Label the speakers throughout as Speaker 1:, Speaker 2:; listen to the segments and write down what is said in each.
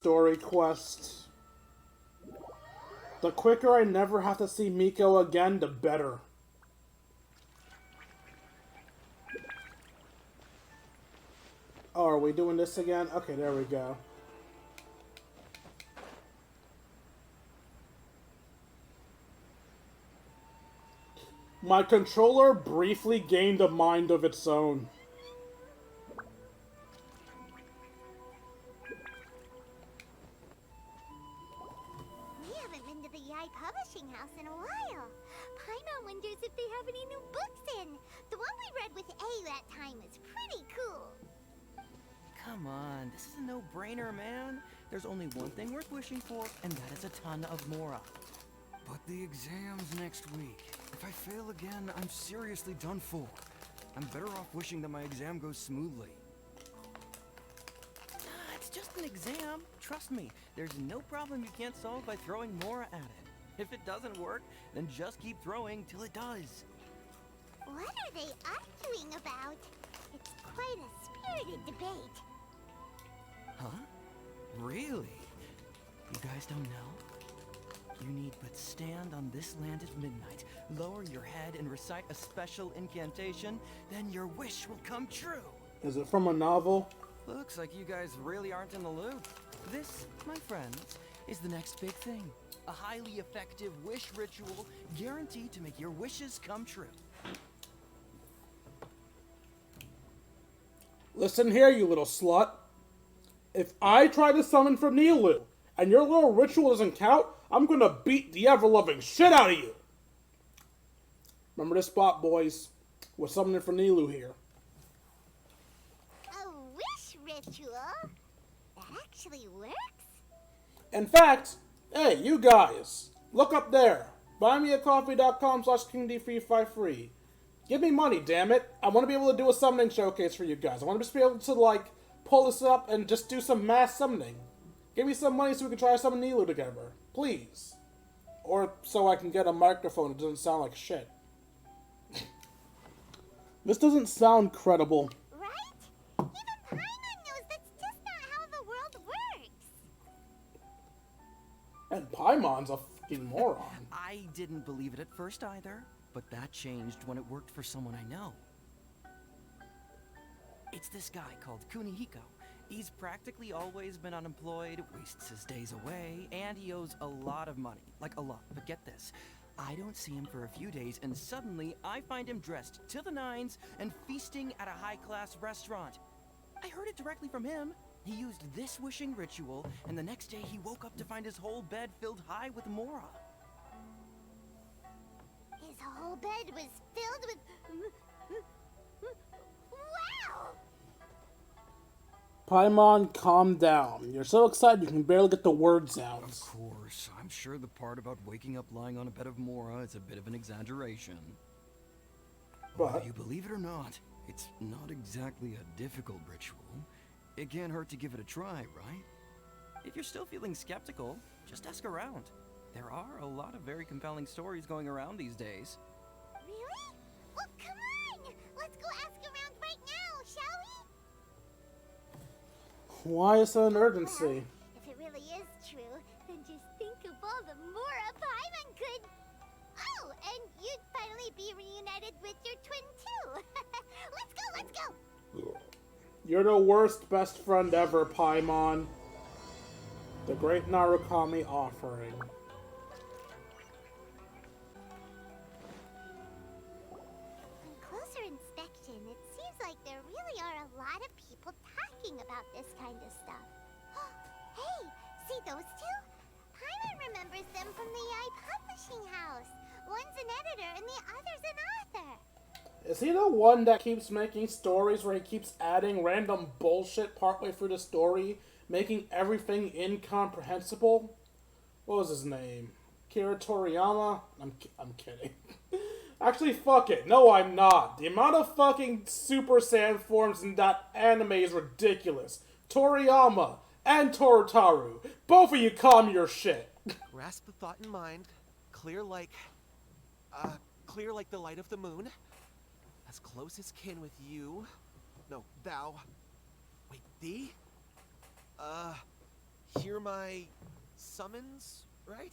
Speaker 1: Story quest. The quicker I never have to see Miko again, the better. Oh, are we doing this again? Okay, there we go. My controller briefly gained a mind of its own.
Speaker 2: We haven't been to the Yai Publishing House in a while. Paimon wonders if they have any new books in. The one we read with A that time is pretty cool.
Speaker 3: Come on, this is a no-brainer, man. There's only one thing worth wishing for, and that is a ton of Mora.
Speaker 4: But the exam's next week. If I fail again, I'm seriously done for. I'm better off wishing that my exam goes smoothly.
Speaker 3: It's just an exam. Trust me, there's no problem you can't solve by throwing Mora at it. If it doesn't work, then just keep throwing till it does.
Speaker 2: What are they arguing about? It's quite a spirited debate.
Speaker 4: Huh? Really?
Speaker 3: You guys don't know? You need but stand on this land at midnight, lower your head and recite a special incantation, then your wish will come true.
Speaker 1: Is it from a novel?
Speaker 3: Looks like you guys really aren't in the loop. This, my friends, is the next big thing. A highly effective wish ritual guaranteed to make your wishes come true.
Speaker 1: Listen here, you little slut. If I try to summon for Nilu, and your little ritual doesn't count, I'm gonna beat the ever-loving shit out of you. Remember this spot, boys. We're summoning for Nilu here.
Speaker 2: A wish ritual? That actually works?
Speaker 1: In fact, hey, you guys, look up there. buymeacoffee.com/KingD353. Give me money, damn it. I want to be able to do a summoning showcase for you guys. I want to just be able to, like, pull this up and just do some mass summoning. Give me some money so we can try to summon Nilu together. Please. Or so I can get a microphone that doesn't sound like shit. This doesn't sound credible.
Speaker 2: Right? Even Paimon knows that's just not how the world works.
Speaker 1: And Paimon's a fucking moron.
Speaker 3: I didn't believe it at first either, but that changed when it worked for someone I know. It's this guy called Kunihiko. He's practically always been unemployed, wastes his days away, and he owes a lot of money. Like a lot. But get this. I don't see him for a few days, and suddenly I find him dressed to the nines and feasting at a high-class restaurant. I heard it directly from him. He used this wishing ritual, and the next day he woke up to find his whole bed filled high with Mora.
Speaker 2: His whole bed was filled with... Wow!
Speaker 1: Paimon, calm down. You're so excited you can barely get the words out.
Speaker 4: Of course, I'm sure the part about waking up lying on a bed of Mora is a bit of an exaggeration.
Speaker 1: But
Speaker 4: Whether you believe it or not, it's not exactly a difficult ritual. It can't hurt to give it a try, right?
Speaker 3: If you're still feeling skeptical, just ask around. There are a lot of very compelling stories going around these days.
Speaker 2: Really? Well, come on! Let's go ask around right now, shall we?
Speaker 1: why is there an urgency?
Speaker 2: Well, if it really is true, then just think of all the Mora Paimon could... Oh, and you'd finally be reunited with your twin too. Let's go, let's go!
Speaker 1: You're the worst best friend ever, Paimon. The Great Narukami Offering.
Speaker 2: On closer inspection, it seems like there really are a lot of people talking about this kind of stuff. Hey, see those two? Paimon remembers them from the Yai Publishing House. One's an editor and the other's an author.
Speaker 1: Is he the one that keeps making stories where he keeps adding random bullshit partway through the story, making everything incomprehensible? What was his name? Kira Toriyama? I'm kidding. Actually, fuck it. No, I'm not. The amount of fucking Super Saiyan forms in that anime is ridiculous. Toriyama and Torotaru. Both of you calm your shit.
Speaker 5: Grasp the thought in mind. Clear like the light of the moon. As close as kin with you. No, thou. Wait, thee? hear my summons, right?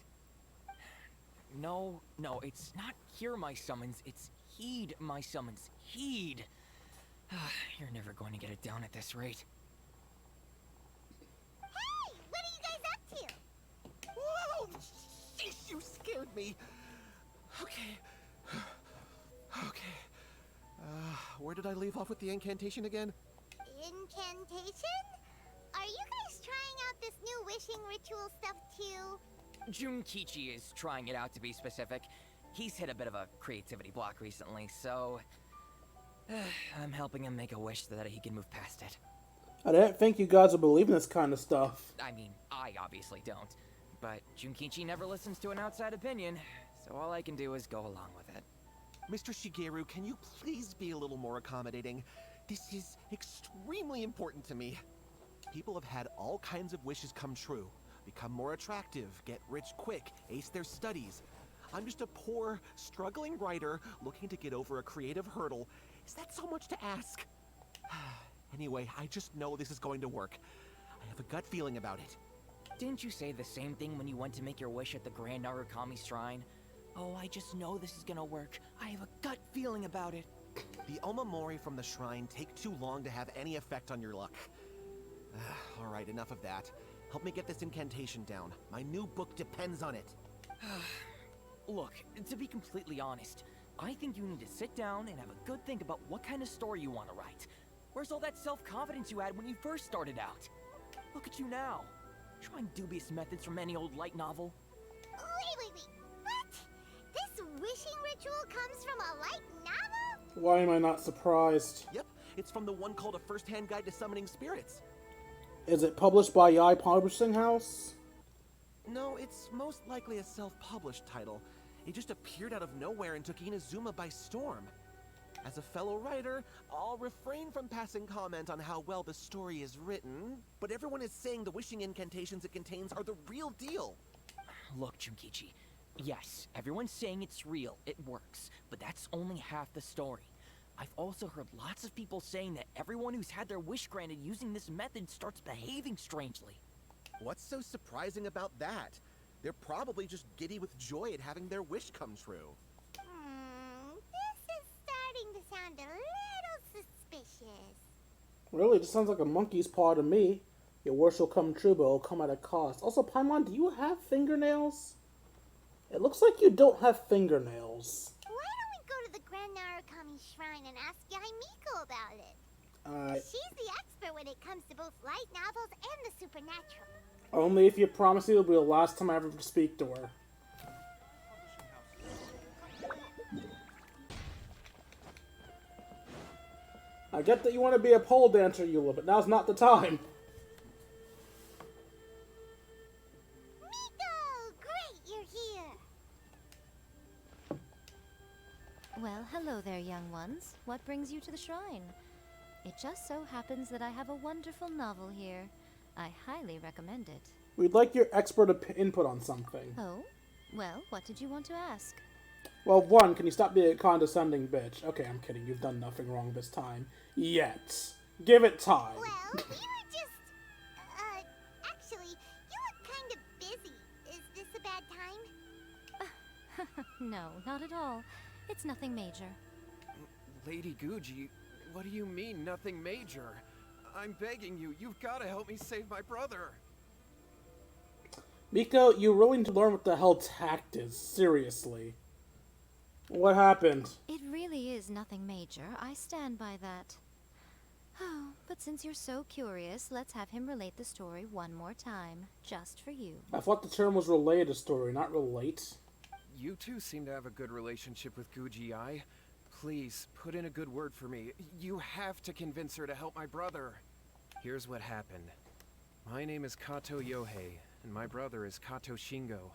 Speaker 6: No, it's not hear my summons, it's heed my summons. Heed! You're never going to get it down at this rate.
Speaker 2: Hey, what are you guys up to?
Speaker 5: Whoa! Sheesh, you scared me. Okay. Okay. Where did I leave off with the incantation again?
Speaker 2: Incantation? Are you guys trying out this new wishing ritual stuff too?
Speaker 6: Junkichi is trying it out, to be specific. He's hit a bit of a creativity block recently, so I'm helping him make a wish so that he can move past it.
Speaker 1: I didn't think you guys would believe in this kind of stuff.
Speaker 6: I mean, I obviously don't, but Junkichi never listens to an outside opinion, so all I can do is go along with it.
Speaker 5: Mr. Shigeru, can you please be a little more accommodating? This is extremely important to me. People have had all kinds of wishes come true. Become more attractive, get rich quick, ace their studies. I'm just a poor, struggling writer looking to get over a creative hurdle. Is that so much to ask? Anyway, I just know this is going to work. I have a gut feeling about it.
Speaker 6: Didn't you say the same thing when you went to make your wish at the Grand Narukami Shrine? Oh, I just know this is gonna work. I have a gut feeling about it.
Speaker 5: The Omamori from the shrine take too long to have any effect on your luck. Alright, enough of that. Help me get this incantation down. My new book depends on it.
Speaker 6: Look, to be completely honest, I think you need to sit down and have a good think about what kind of story you want to write. Where's all that self-confidence you had when you first started out? Look at you now, trying dubious methods from any old light novel.
Speaker 2: Wait. What? This wishing ritual comes from a light novel?
Speaker 1: Why am I not surprised?
Speaker 5: Yep, it's from the one called A First-Hand Guide to Summoning Spirits.
Speaker 1: Is it published by Yai Publishing House?
Speaker 5: No, it's most likely a self-published title. It just appeared out of nowhere and took Inazuma by storm. As a fellow writer, I'll refrain from passing comment on how well the story is written, but everyone is saying the wishing incantations it contains are the real deal.
Speaker 6: Look, Junkichi, yes, everyone's saying it's real, it works, but that's only half the story. I've also heard lots of people saying that everyone who's had their wish granted using this method starts behaving strangely.
Speaker 5: What's so surprising about that? They're probably just giddy with joy at having their wish come true.
Speaker 2: This is starting to sound a little suspicious.
Speaker 1: Really, it just sounds like a monkey's paw to me. Your wish will come true, but it'll come at a cost. Also, Paimon, do you have fingernails? It looks like you don't have fingernails.
Speaker 2: Why don't we go to the Grand Narukami Shrine and ask Yai Miko about it? She's the expert when it comes to both light novels and the supernatural.
Speaker 1: Only if you promise it'll be the last time I ever speak to her. I get that you want to be a pole dancer, Eula, but now's not the time.
Speaker 2: Miko! Great, you're here!
Speaker 7: Well, hello there, young ones. What brings you to the shrine? It just so happens that I have a wonderful novel here. I highly recommend it.
Speaker 1: We'd like your expert input on something.
Speaker 7: Oh? Well, what did you want to ask?
Speaker 1: Well, one, can you stop being a condescending bitch? Okay, I'm kidding. You've done nothing wrong this time. Yet. Give it time.
Speaker 2: Well, we were just... actually, you look kind of busy. Is this a bad time?
Speaker 7: No, not at all. It's nothing major.
Speaker 4: Lady Guji, what do you mean, nothing major? I'm begging you, you've got to help me save my brother.
Speaker 1: Miko, you really need to learn what the hell tact is. Seriously. What happened?
Speaker 7: It really is nothing major. I stand by that. Oh, but since you're so curious, let's have him relate the story one more time. Just for you.
Speaker 1: I thought the term was relate a story, not relate.
Speaker 4: You two seem to have a good relationship with Guji-ai. Please, put in a good word for me. You have to convince her to help my brother. Here's what happened. My name is Kato Yohei, and my brother is Kato Shingo.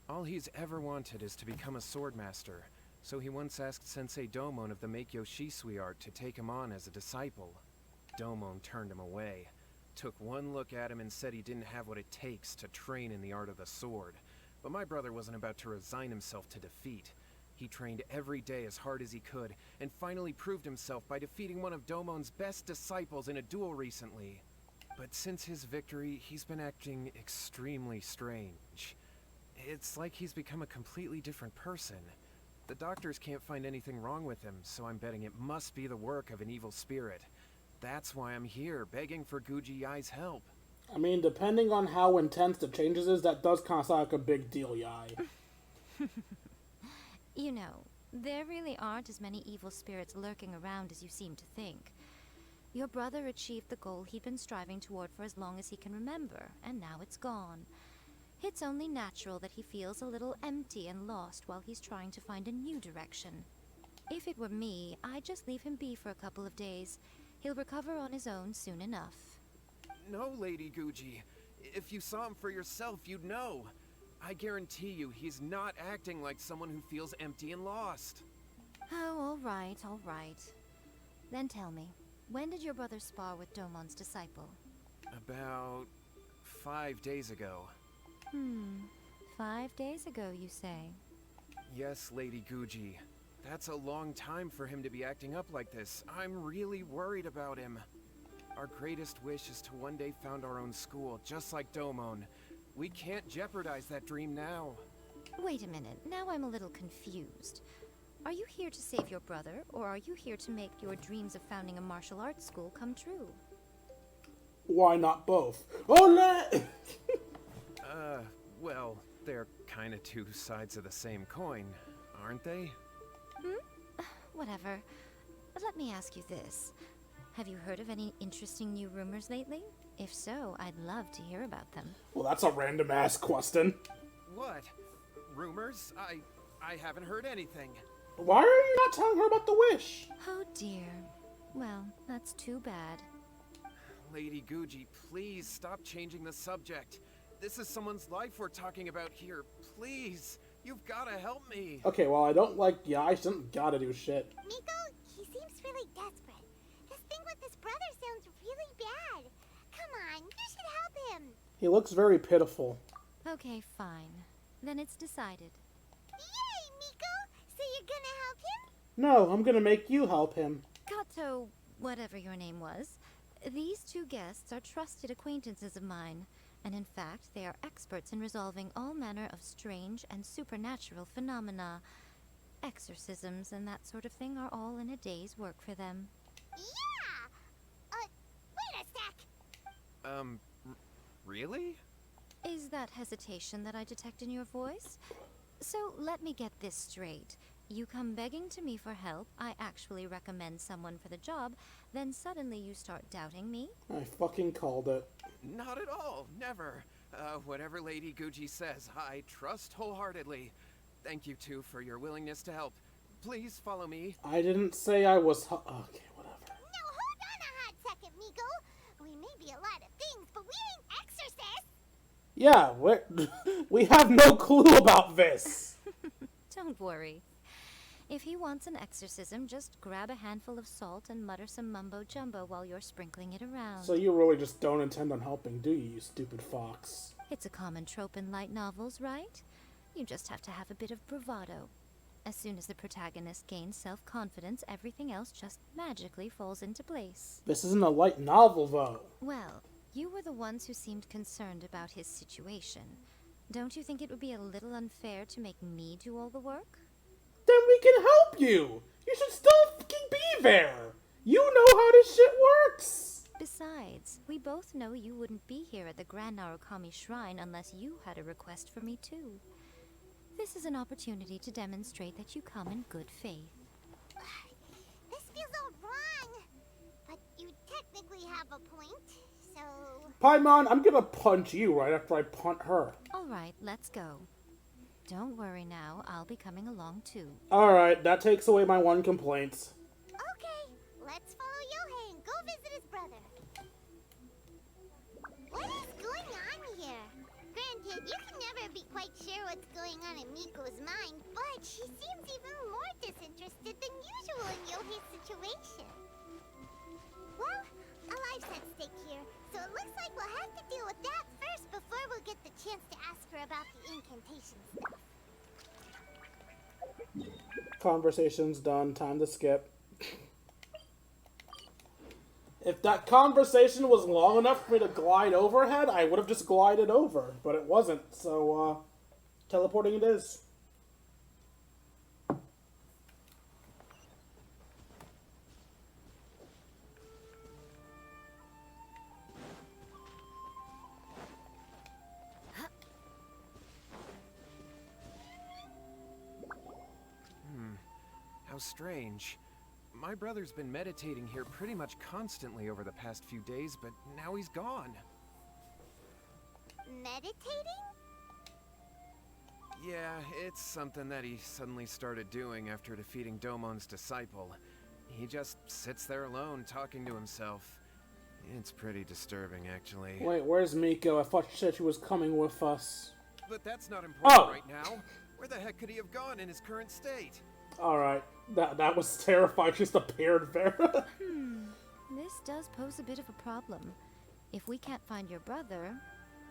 Speaker 4: All he's ever wanted is to become a swordmaster, so he once asked Sensei Domon of the Meikyo Shisui art to take him on as a disciple. Domon turned him away, took one look at him and said he didn't have what it takes to train in the art of the sword. But my brother wasn't about to resign himself to defeat. He trained every day as hard as he could, and finally proved himself by defeating one of Domon's best disciples in a duel recently. But since his victory, he's been acting extremely strange. It's like he's become a completely different person. The doctors can't find anything wrong with him, so I'm betting it must be the work of an evil spirit. That's why I'm here, begging for Guji-Ai's help.
Speaker 1: I mean, depending on how intense the changes is, that does kind of sound like a big deal, Yai.
Speaker 7: You know, there really aren't as many evil spirits lurking around as you seem to think. Your brother achieved the goal he'd been striving toward for as long as he can remember, and now it's gone. It's only natural that he feels a little empty and lost while he's trying to find a new direction. If it were me, I'd just leave him be for a couple of days. He'll recover on his own soon enough.
Speaker 4: No, Lady Guji. If you saw him for yourself, you'd know. I guarantee you, he's not acting like someone who feels empty and lost.
Speaker 7: Oh, all right, all right. Then tell me, when did your brother spar with Domon's disciple?
Speaker 4: About 5 days ago.
Speaker 7: 5 days ago, you say?
Speaker 4: Yes, Lady Guji. That's a long time for him to be acting up like this. I'm really worried about him. Our greatest wish is to one day found our own school, just like Domon. We can't jeopardize that dream now.
Speaker 7: Wait a minute, now I'm a little confused. Are you here to save your brother, or are you here to make your dreams of founding a martial arts school come true?
Speaker 1: Why not both? Ole!
Speaker 4: Well, they're kinda two sides of the same coin, aren't they?
Speaker 7: Whatever. But let me ask you this. Have you heard of any interesting new rumors lately? If so, I'd love to hear about them.
Speaker 1: Well, that's a random-ass question.
Speaker 4: What? Rumors? I haven't heard anything.
Speaker 1: Why are you not telling her about the wish?
Speaker 7: Oh dear. Well, that's too bad.
Speaker 4: Lady Guji, please stop changing the subject. This is someone's life we're talking about here. Please, you've gotta help me.
Speaker 1: Okay, well, I don't like Yai. She doesn't gotta do shit.
Speaker 2: Miko, he seems really desperate. This thing with his brother sounds really bad. Come on, you should help him.
Speaker 1: He looks very pitiful.
Speaker 7: Okay, fine. Then it's decided.
Speaker 2: Yay, Miko! So you're gonna help him?
Speaker 1: No, I'm gonna make you help him.
Speaker 7: Kato, whatever your name was, these two guests are trusted acquaintances of mine, and in fact, they are experts in resolving all manner of strange and supernatural phenomena. Exorcisms and that sort of thing are all in a day's work for them.
Speaker 2: Yeah! Wait a sec!
Speaker 4: Really?
Speaker 7: Is that hesitation that I detect in your voice? So let me get this straight. You come begging to me for help, I actually recommend someone for the job, then suddenly you start doubting me?
Speaker 1: I fucking called it.
Speaker 4: Not at all. Never. Whatever Lady Guji says, I trust wholeheartedly. Thank you two for your willingness to help. Please follow me.
Speaker 1: I didn't say I was okay, whatever.
Speaker 2: No, hold on a hot second, Miko. We may be a lot of things, but we ain't exorcists.
Speaker 1: Yeah, we have no clue about this.
Speaker 7: Don't worry. If he wants an exorcism, just grab a handful of salt and mutter some mumbo-jumbo while you're sprinkling it around.
Speaker 1: So you really just don't intend on helping, do you stupid fox?
Speaker 7: It's a common trope in light novels, right? You just have to have a bit of bravado. As soon as the protagonist gains self-confidence, everything else just magically falls into place.
Speaker 1: This isn't a light novel, though.
Speaker 7: Well, you were the ones who seemed concerned about his situation. Don't you think it would be a little unfair to make me do all the work?
Speaker 1: Then we can help you! You should still fucking be there! You know how this shit works!
Speaker 7: Besides, we both know you wouldn't be here at the Grand Narukami Shrine unless you had a request for me too. This is an opportunity to demonstrate that you come in good faith.
Speaker 2: This feels all wrong. But you technically have a point, so...
Speaker 1: Paimon, I'm gonna punch you right after I punt her.
Speaker 7: Alright, let's go. Don't worry now, I'll be coming along too.
Speaker 1: Alright, that takes away my one complaint.
Speaker 2: Okay, let's follow Yohei and go visit his brother. What is going on here? Granted, you can never be quite sure what's going on in Miko's mind, but she seems even more disinterested than usual in Yohei's situation. Well, a life's at stake here, so it looks like we'll have to deal with that first before we'll get the chance to ask her about the incantation stuff.
Speaker 1: Conversation's done, time to skip. If that conversation was long enough for me to glide overhead, I would have just glided over, but it wasn't, so, teleporting it is.
Speaker 4: How strange. My brother's been meditating here pretty much constantly over the past few days, but now he's gone.
Speaker 2: Meditating?
Speaker 4: Yeah, it's something that he suddenly started doing after defeating Domon's disciple. He just sits there alone, talking to himself. It's pretty disturbing, actually.
Speaker 1: Wait, where's Miko? I thought she said she was coming with us.
Speaker 4: But that's not important
Speaker 1: Oh!
Speaker 4: right now. Where the heck could he have gone in his current state?
Speaker 1: Alright, that was terrifying. She just appeared there.
Speaker 7: This does pose a bit of a problem. If we can't find your brother,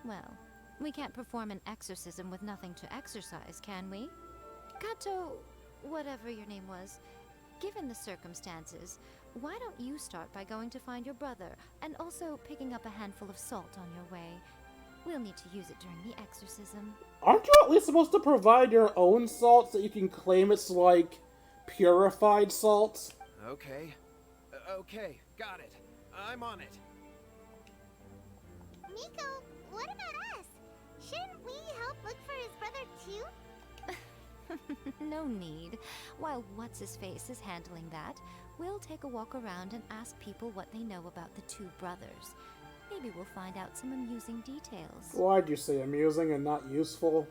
Speaker 7: well, we can't perform an exorcism with nothing to exorcise, can we? Kato, whatever your name was, given the circumstances, why don't you start by going to find your brother, and also picking up a handful of salt on your way? We'll need to use it during the exorcism.
Speaker 1: Aren't you at least supposed to provide your own salt so you can claim it's, like, purified salt?
Speaker 4: Okay. Okay, got it. I'm on it.
Speaker 2: Miko, what about us? Shouldn't we help look for his brother too?
Speaker 7: No need. While What's-His-Face is handling that, we'll take a walk around and ask people what they know about the two brothers. Maybe we'll find out some amusing details.
Speaker 1: Why'd you say amusing and not useful?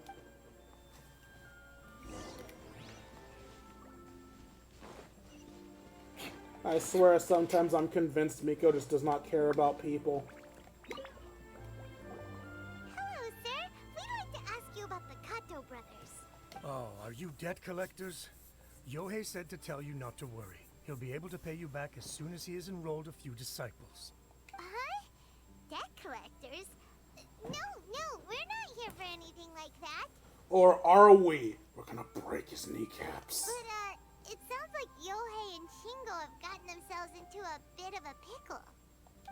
Speaker 1: I swear sometimes I'm convinced Miko just does not care about people.
Speaker 2: Hello, sir. We'd like to ask you about the Kato brothers.
Speaker 8: Oh, are you debt collectors? Yohei said to tell you not to worry. He'll be able to pay you back as soon as he has enrolled a few disciples.
Speaker 2: Huh? Debt collectors? No, we're not here for anything like that.
Speaker 1: Or are we? We're gonna break his kneecaps.
Speaker 2: But, it sounds like Yohei and Shingo have gotten themselves into a bit of a pickle.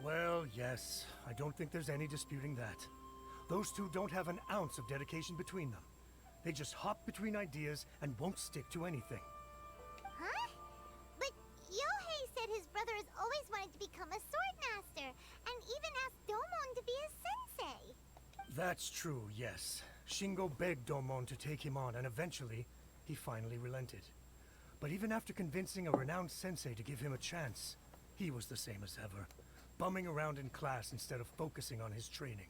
Speaker 8: Well, yes. I don't think there's any disputing that. Those two don't have an ounce of dedication between them. They just hop between ideas and won't stick to anything.
Speaker 2: Huh? But Yohei said his brother has always wanted to become a sword master, and even asked Domon to be his sensei.
Speaker 8: That's true, yes. Shingo begged Domon to take him on, and eventually, he finally relented. But even after convincing a renowned sensei to give him a chance, he was the same as ever, bumming around in class instead of focusing on his training.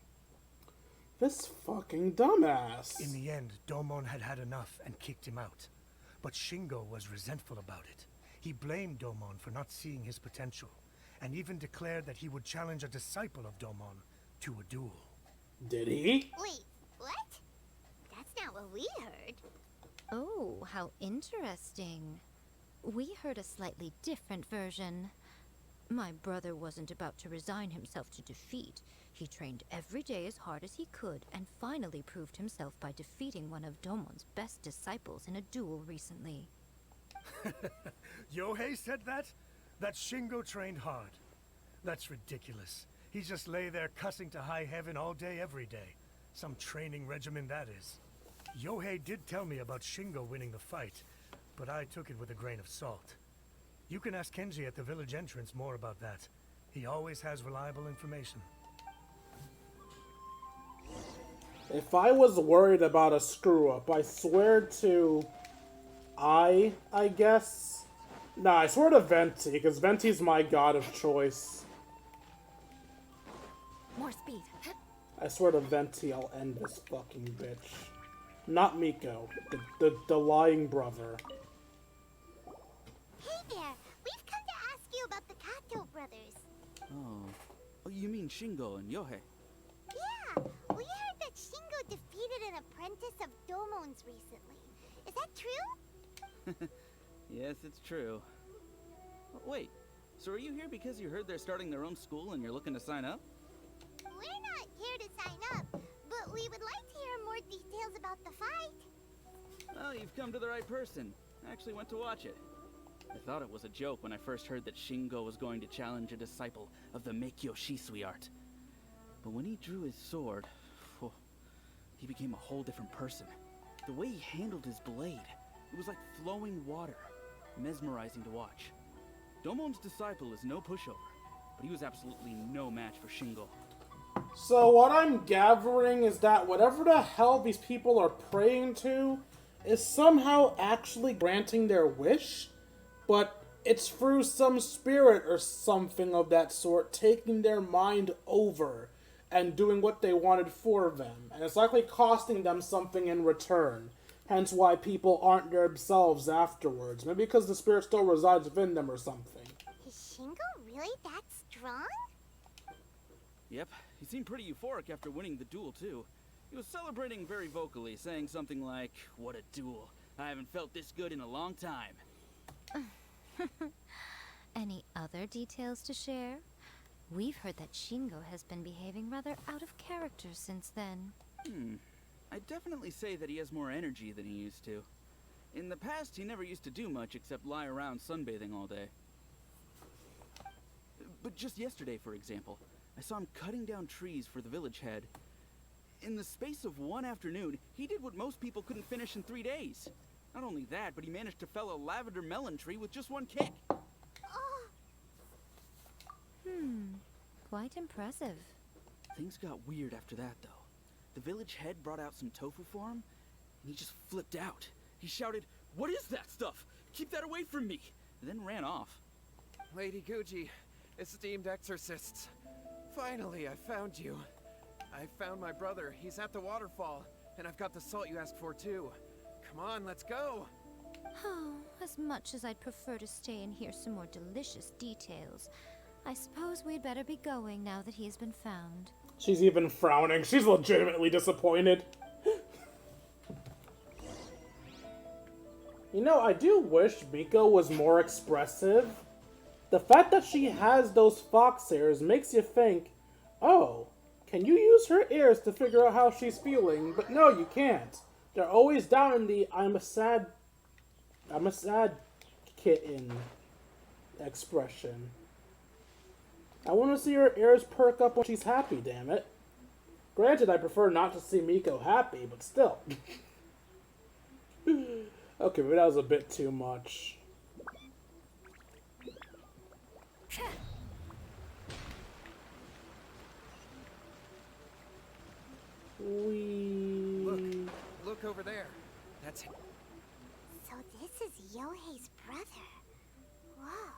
Speaker 1: This fucking dumbass.
Speaker 8: In the end, Domon had had enough and kicked him out. But Shingo was resentful about it. He blamed Domon for not seeing his potential, and even declared that he would challenge a disciple of Domon to a duel.
Speaker 1: Did he?
Speaker 2: Wait, what? That's not what we heard.
Speaker 7: Oh, how interesting. We heard a slightly different version. My brother wasn't about to resign himself to defeat. He trained every day as hard as he could, and finally proved himself by defeating one of Domon's best disciples in a duel recently.
Speaker 8: Yohei said that? That Shingo trained hard. That's ridiculous. He just lay there cussing to high heaven all day, every day. Some training regimen, that is. Yohei did tell me about Shingo winning the fight, but I took it with a grain of salt. You can ask Kenji at the village entrance more about that. He always has reliable information.
Speaker 1: If I was worried about a screw-up, I swear to... I guess? Nah, I swear to Venti, because Venti's my god of choice.
Speaker 7: More speed.
Speaker 1: I swear to Venti, I'll end this fucking bitch. Not Miko, the lying brother.
Speaker 2: Hey there, we've come to ask you about the Kato brothers.
Speaker 9: Oh, you mean Shingo and Yohei?
Speaker 2: Yeah, we heard that Shingo defeated an apprentice of Domon's recently. Is that true?
Speaker 9: Yes, it's true. Wait, so are you here because you heard they're starting their own school and you're looking to sign up?
Speaker 2: We're not here to sign up, but we would like to hear more details about the fight.
Speaker 9: Well, you've come to the right person. I actually went to watch it. I thought it was a joke when I first heard that Shingo was going to challenge a disciple of the Meikyo Shisui art. But when he drew his sword, he became a whole different person. The way he handled his blade, it was like flowing water, mesmerizing to watch. Domon's disciple is no pushover, but he was absolutely no match for Shingo.
Speaker 1: So what I'm gathering is that whatever the hell these people are praying to is somehow actually granting their wish, but it's through some spirit or something of that sort taking their mind over and doing what they wanted for them, and it's likely costing them something in return. Hence why people aren't themselves afterwards. Maybe because the spirit still resides within them or something.
Speaker 2: Is Shingo really that strong?
Speaker 9: Yep, he seemed pretty euphoric after winning the duel, too. He was celebrating very vocally, saying something like, "What a duel. I haven't felt this good in a long time."
Speaker 7: Any other details to share? We've heard that Shingo has been behaving rather out of character since then.
Speaker 9: I'd definitely say that he has more energy than he used to. In the past, he never used to do much except lie around sunbathing all day. But just yesterday, for example, I saw him cutting down trees for the village head. In the space of one afternoon, he did what most people couldn't finish in 3 days. Not only that, but he managed to fell a lavender melon tree with just one kick.
Speaker 7: Quite impressive.
Speaker 9: Things got weird after that, though. The village head brought out some tofu for him, and he just flipped out. He shouted, "What is that stuff? Keep that away from me!" and then ran off.
Speaker 4: Lady Guji, esteemed exorcists. Finally, I found you. I found my brother. He's at the waterfall, and I've got the salt you asked for, too. Come on, let's go!
Speaker 7: Oh, as much as I'd prefer to stay and hear some more delicious details, I suppose we'd better be going now that he has been found.
Speaker 1: She's even frowning. She's legitimately disappointed. You know, I do wish Miko was more expressive. The fact that she has those fox ears makes you think, oh, can you use her ears to figure out how she's feeling? But no, you can't. They're always down in the I'm a sad kitten expression. I want to see her ears perk up when she's happy, damn it. Granted, I prefer not to see Miko happy, but still. Okay, but that was a bit too much.
Speaker 4: Look over there. That's him.
Speaker 2: So this is Yohei's brother. Whoa.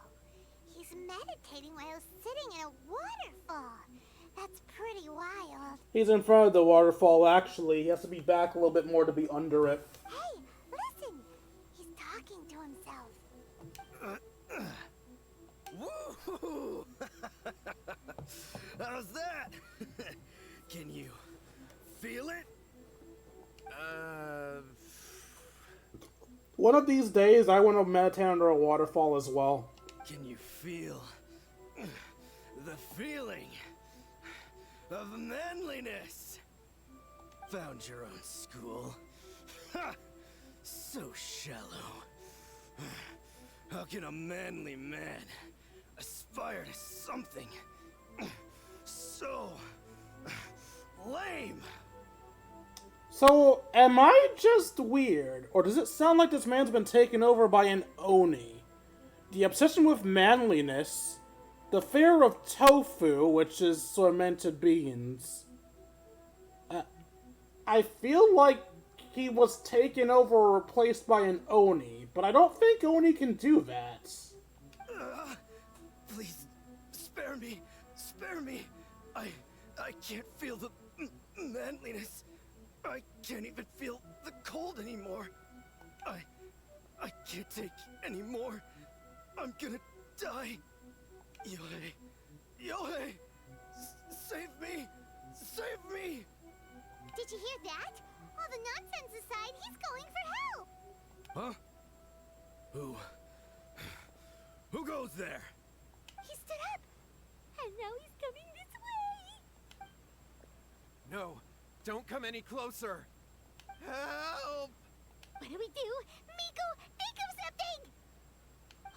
Speaker 2: He's meditating while sitting in a waterfall. That's pretty wild.
Speaker 1: He's in front of the waterfall, actually. He has to be back a little bit more to be under it.
Speaker 2: Hey, listen! He's talking to himself.
Speaker 5: Woo! How's that? Can you feel it?
Speaker 1: One of these days, I want to meditate under a waterfall as well.
Speaker 5: Can you feel the feeling of manliness? Found your own school. Ha! So shallow. How can a manly man aspire to something so lame?
Speaker 1: So, am I just weird, or does it sound like this man's been taken over by an Oni? The obsession with manliness, the fear of tofu, which is fermented beans. I feel like he was taken over or replaced by an Oni, but I don't think Oni can do that.
Speaker 5: Please, spare me. Spare me. I can't feel the manliness. I can't even feel the cold anymore. I can't take any more. I'm gonna die. Yohei! Save me! Save me!
Speaker 2: Did you hear that? All the nonsense aside, he's going for help.
Speaker 5: Huh? Who goes there?
Speaker 2: He stood up, and now he's coming this way.
Speaker 4: No, don't come any closer. Help!
Speaker 2: What do we do? Miko, think of something!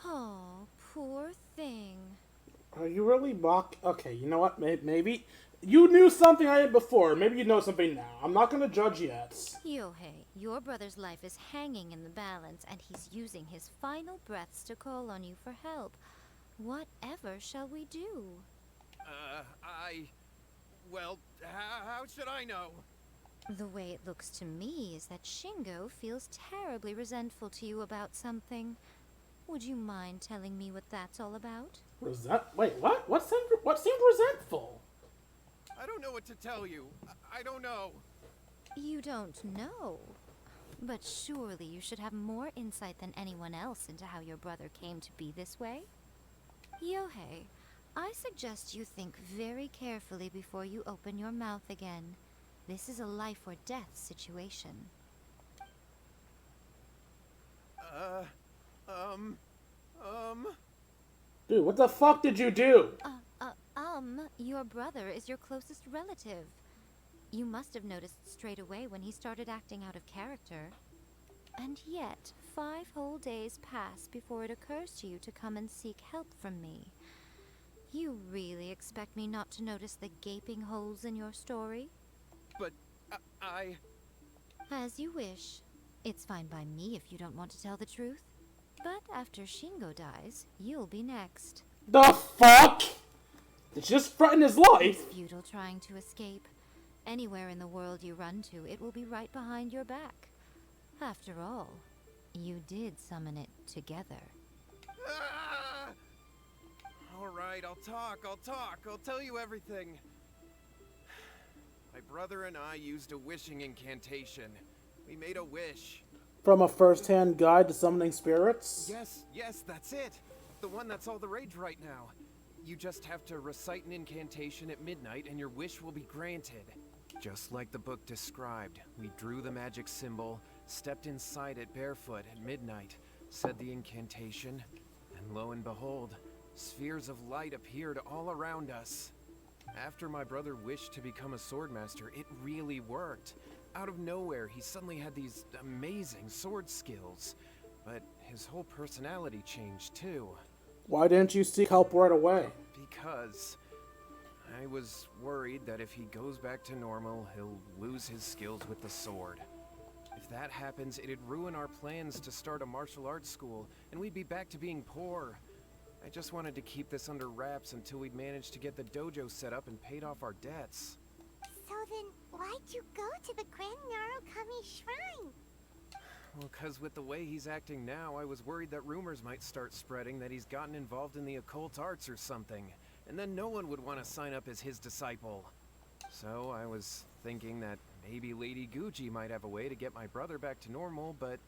Speaker 7: Oh, poor thing.
Speaker 1: Are you really Okay, you know what? Maybe you knew something I did before. Maybe you know something now. I'm not gonna judge yet.
Speaker 7: Yohei, your brother's life is hanging in the balance, and he's using his final breaths to call on you for help. Whatever shall we do?
Speaker 4: Well, how should I know?
Speaker 7: The way it looks to me is that Shingo feels terribly resentful to you about something. Would you mind telling me what that's all about?
Speaker 1: Wait, what? What seemed resentful?
Speaker 4: I don't know what to tell you. I don't know.
Speaker 7: You don't know. But surely you should have more insight than anyone else into how your brother came to be this way. Yohei, I suggest you think very carefully before you open your mouth again. This is a life or death situation.
Speaker 1: Dude, what the fuck did you do?
Speaker 7: Your brother is your closest relative. You must have noticed straight away when he started acting out of character. And yet, 5 whole days pass before it occurs to you to come and seek help from me. You really expect me not to notice the gaping holes in your story?
Speaker 4: But,
Speaker 7: As you wish. It's fine by me if you don't want to tell the truth. But after Shingo dies, you'll be next.
Speaker 1: The fuck? Did she just threaten his life?
Speaker 7: It's futile trying to escape. Anywhere in the world you run to, it will be right behind your back. After all, you did summon it together.
Speaker 4: Alright, I'll talk. I'll tell you everything. My brother and I used a wishing incantation. We made a wish.
Speaker 1: From a first-hand guide to summoning spirits?
Speaker 4: Yes, that's it. The one that's all the rage right now. You just have to recite an incantation at midnight and your wish will be granted. Just like the book described, we drew the magic symbol, stepped inside it barefoot at midnight, said the incantation, and lo and behold, spheres of light appeared all around us. After my brother wished to become a swordmaster, it really worked. Out of nowhere, he suddenly had these amazing sword skills, but his whole personality changed too.
Speaker 1: Why didn't you seek help right away?
Speaker 4: Because I was worried that if he goes back to normal, he'll lose his skills with the sword. If that happens, it'd ruin our plans to start a martial arts school, and we'd be back to being poor. I just wanted to keep this under wraps until we'd managed to get the dojo set up and paid off our debts.
Speaker 2: So then, why'd you go to the Grand Narukami Shrine?
Speaker 4: Well, 'cause with the way he's acting now, I was worried that rumors might start spreading that he's gotten involved in the occult arts or something, and then no one would want to sign up as his disciple. So I was thinking that maybe Lady Gucci might have a way to get my brother back to normal, but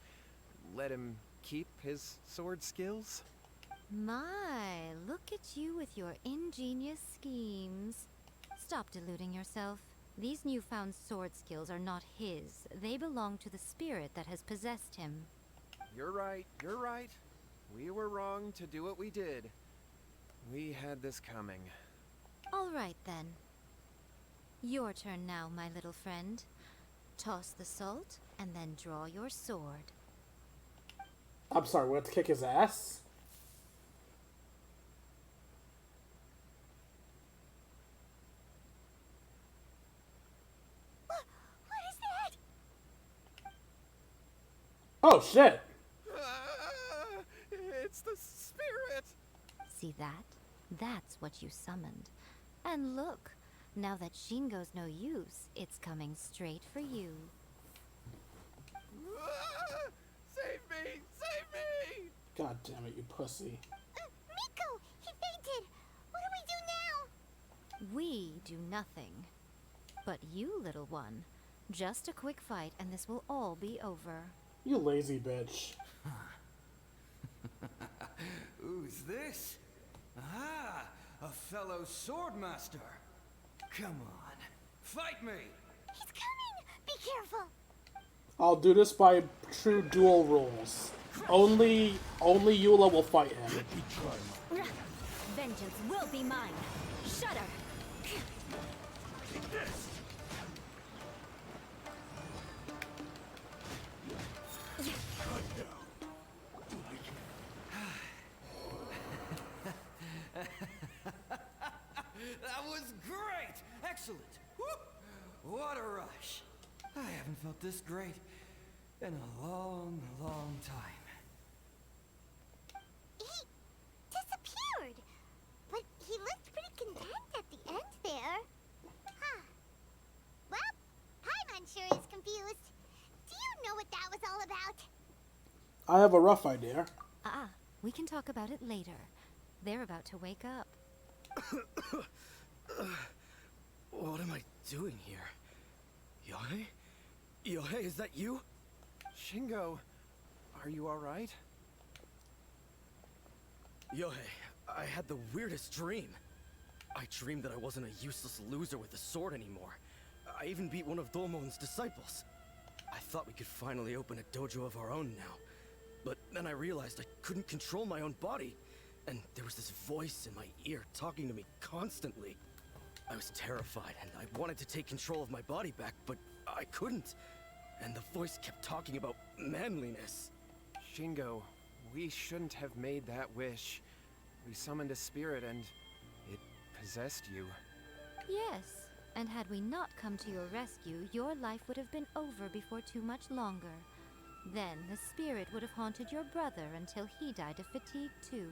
Speaker 4: let him keep his sword skills?
Speaker 7: My, look at you with your ingenious schemes. Stop deluding yourself. These newfound sword skills are not his. They belong to the spirit that has possessed him.
Speaker 4: You're right. We were wrong to do what we did. We had this coming.
Speaker 7: All right, then. Your turn now, my little friend. Toss the salt, and then draw your sword.
Speaker 1: I'm sorry, we have to kick his ass?
Speaker 2: What is that?
Speaker 1: Oh, shit!
Speaker 4: It's the spirit!
Speaker 7: See that? That's what you summoned. And look, now that Shingo's no use, it's coming straight for you.
Speaker 4: Save me! Save me!
Speaker 1: God damn it, you pussy.
Speaker 2: Miko! He fainted! What do we do now?
Speaker 7: We do nothing. But you, little one, just a quick fight and this will all be over.
Speaker 1: You lazy bitch.
Speaker 10: Who's this? Ah, a fellow swordmaster. Come on, fight me!
Speaker 2: He's coming! Be careful!
Speaker 1: I'll do this by true duel rules. Only Eula will fight him.
Speaker 7: Vengeance will be mine. Shudder!
Speaker 10: Excellent! Woo! What a rush! I haven't felt this great in a long, long time.
Speaker 2: He disappeared, but he looked pretty content at the end there. Huh. Well, Paimon sure is confused. Do you know what that was all about?
Speaker 1: I have a rough idea.
Speaker 7: We can talk about it later. They're about to wake up.
Speaker 6: What am I doing here? Yohei? Yohei, is that you?
Speaker 4: Shingo, are you alright?
Speaker 6: Yohei, I had the weirdest dream. I dreamed that I wasn't a useless loser with a sword anymore. I even beat one of Domon's disciples. I thought we could finally open a dojo of our own now. But then I realized I couldn't control my own body. And there was this voice in my ear talking to me constantly. I was terrified and I wanted to take control of my body back, but I couldn't. And the voice kept talking about manliness.
Speaker 4: Shingo, we shouldn't have made that wish. We summoned a spirit and it possessed you.
Speaker 7: Yes, and had we not come to your rescue, your life would have been over before too much longer. Then the spirit would have haunted your brother until he died of fatigue too.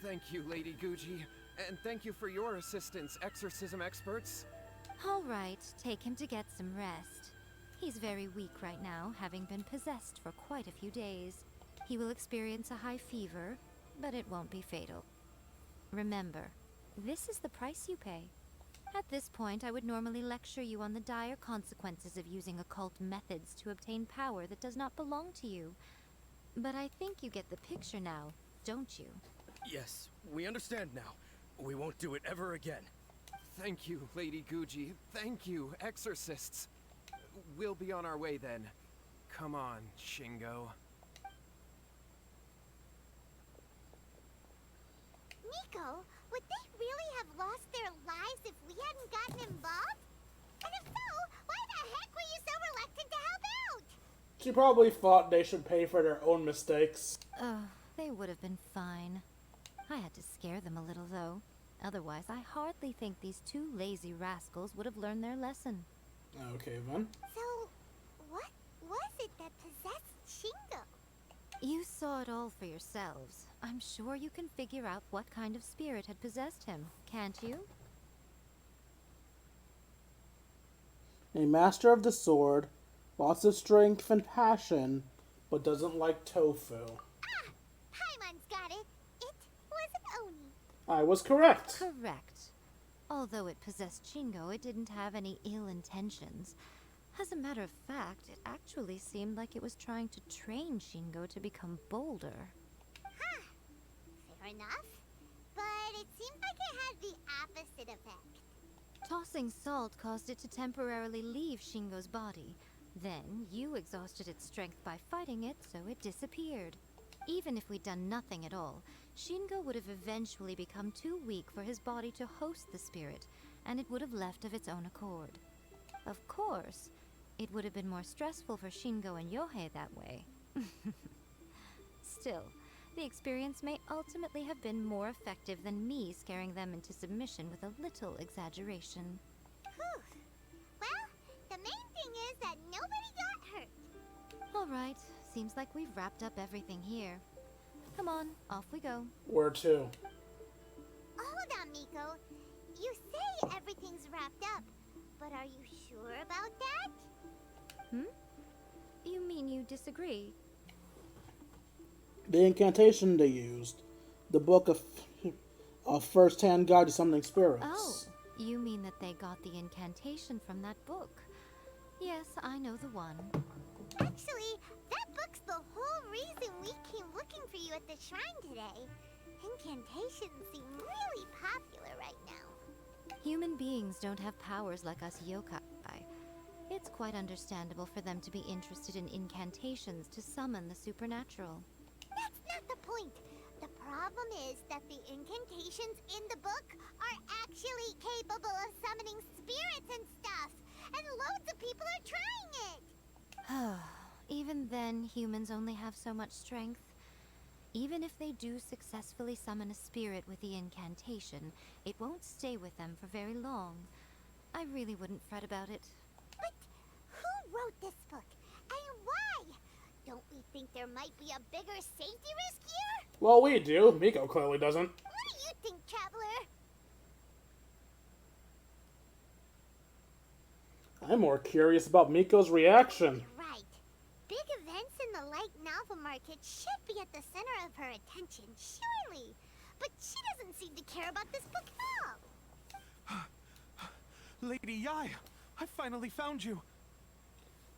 Speaker 4: Thank you, Lady Guji. And thank you for your assistance, exorcism experts.
Speaker 7: All right, take him to get some rest. He's very weak right now, having been possessed for quite a few days. He will experience a high fever, but it won't be fatal. Remember, this is the price you pay. At this point, I would normally lecture you on the dire consequences of using occult methods to obtain power that does not belong to you. But I think you get the picture now, don't you?
Speaker 6: Yes, we understand now. We won't do it ever again.
Speaker 4: Thank you, Lady Guji. Thank you, exorcists. We'll be on our way then. Come on, Shingo.
Speaker 2: Miko, would they really have lost their lives if we hadn't gotten involved? And if so, why the heck were you so reluctant to help out?
Speaker 1: She probably thought they should pay for their own mistakes.
Speaker 7: They would have been fine. I had to scare them a little, though. Otherwise, I hardly think these two lazy rascals would have learned their lesson.
Speaker 1: Okay, then.
Speaker 2: So, what was it that possessed Shingo?
Speaker 7: You saw it all for yourselves. I'm sure you can figure out what kind of spirit had possessed him, can't you?
Speaker 1: A master of the sword, lots of strength and passion, but doesn't like tofu.
Speaker 2: Paimon's got it. It was Oni.
Speaker 1: I was correct.
Speaker 7: Correct. Although it possessed Shingo, it didn't have any ill intentions. As a matter of fact, it actually seemed like it was trying to train Shingo to become bolder.
Speaker 2: Huh. Fair enough. But it seemed like it had the opposite effect.
Speaker 7: Tossing salt caused it to temporarily leave Shingo's body. Then, you exhausted its strength by fighting it, so it disappeared. Even if we'd done nothing at all, Shingo would have eventually become too weak for his body to host the spirit, and it would have left of its own accord. Of course, it would have been more stressful for Shingo and Yohei that way. Still, the experience may ultimately have been more effective than me scaring them into submission with a little exaggeration.
Speaker 2: Whew. Well, the main thing is that nobody got hurt.
Speaker 7: All right, seems like we've wrapped up everything here. Come on, off we go.
Speaker 1: Where to?
Speaker 2: Hold on, Miko. You say everything's wrapped up, but are you sure about that?
Speaker 7: You mean you disagree?
Speaker 1: The incantation they used. The book of a first-hand guide to summoning spirits.
Speaker 7: Oh, you mean that they got the incantation from that book? Yes, I know the one.
Speaker 2: Actually, that book's the whole reason we came looking for you at the shrine today. Incantations seem really popular right now.
Speaker 7: Human beings don't have powers like us yokai. It's quite understandable for them to be interested in incantations to summon the supernatural.
Speaker 2: That's not the point. The problem is that the incantations in the book are actually capable of summoning spirits and stuff. And loads of people are trying it.
Speaker 7: Even then, humans only have so much strength. Even if they do successfully summon a spirit with the incantation, it won't stay with them for very long. I really wouldn't fret about it.
Speaker 2: But who wrote this book? And why? Don't we think there might be a bigger safety risk here?
Speaker 1: Well, we do. Miko clearly doesn't.
Speaker 2: What do you think, Traveler?
Speaker 1: I'm more curious about Miko's reaction.
Speaker 2: Right. Big events in the light novel market should be at the center of her attention, surely. But she doesn't seem to care about this book at all.
Speaker 5: Lady Yai, I finally found you.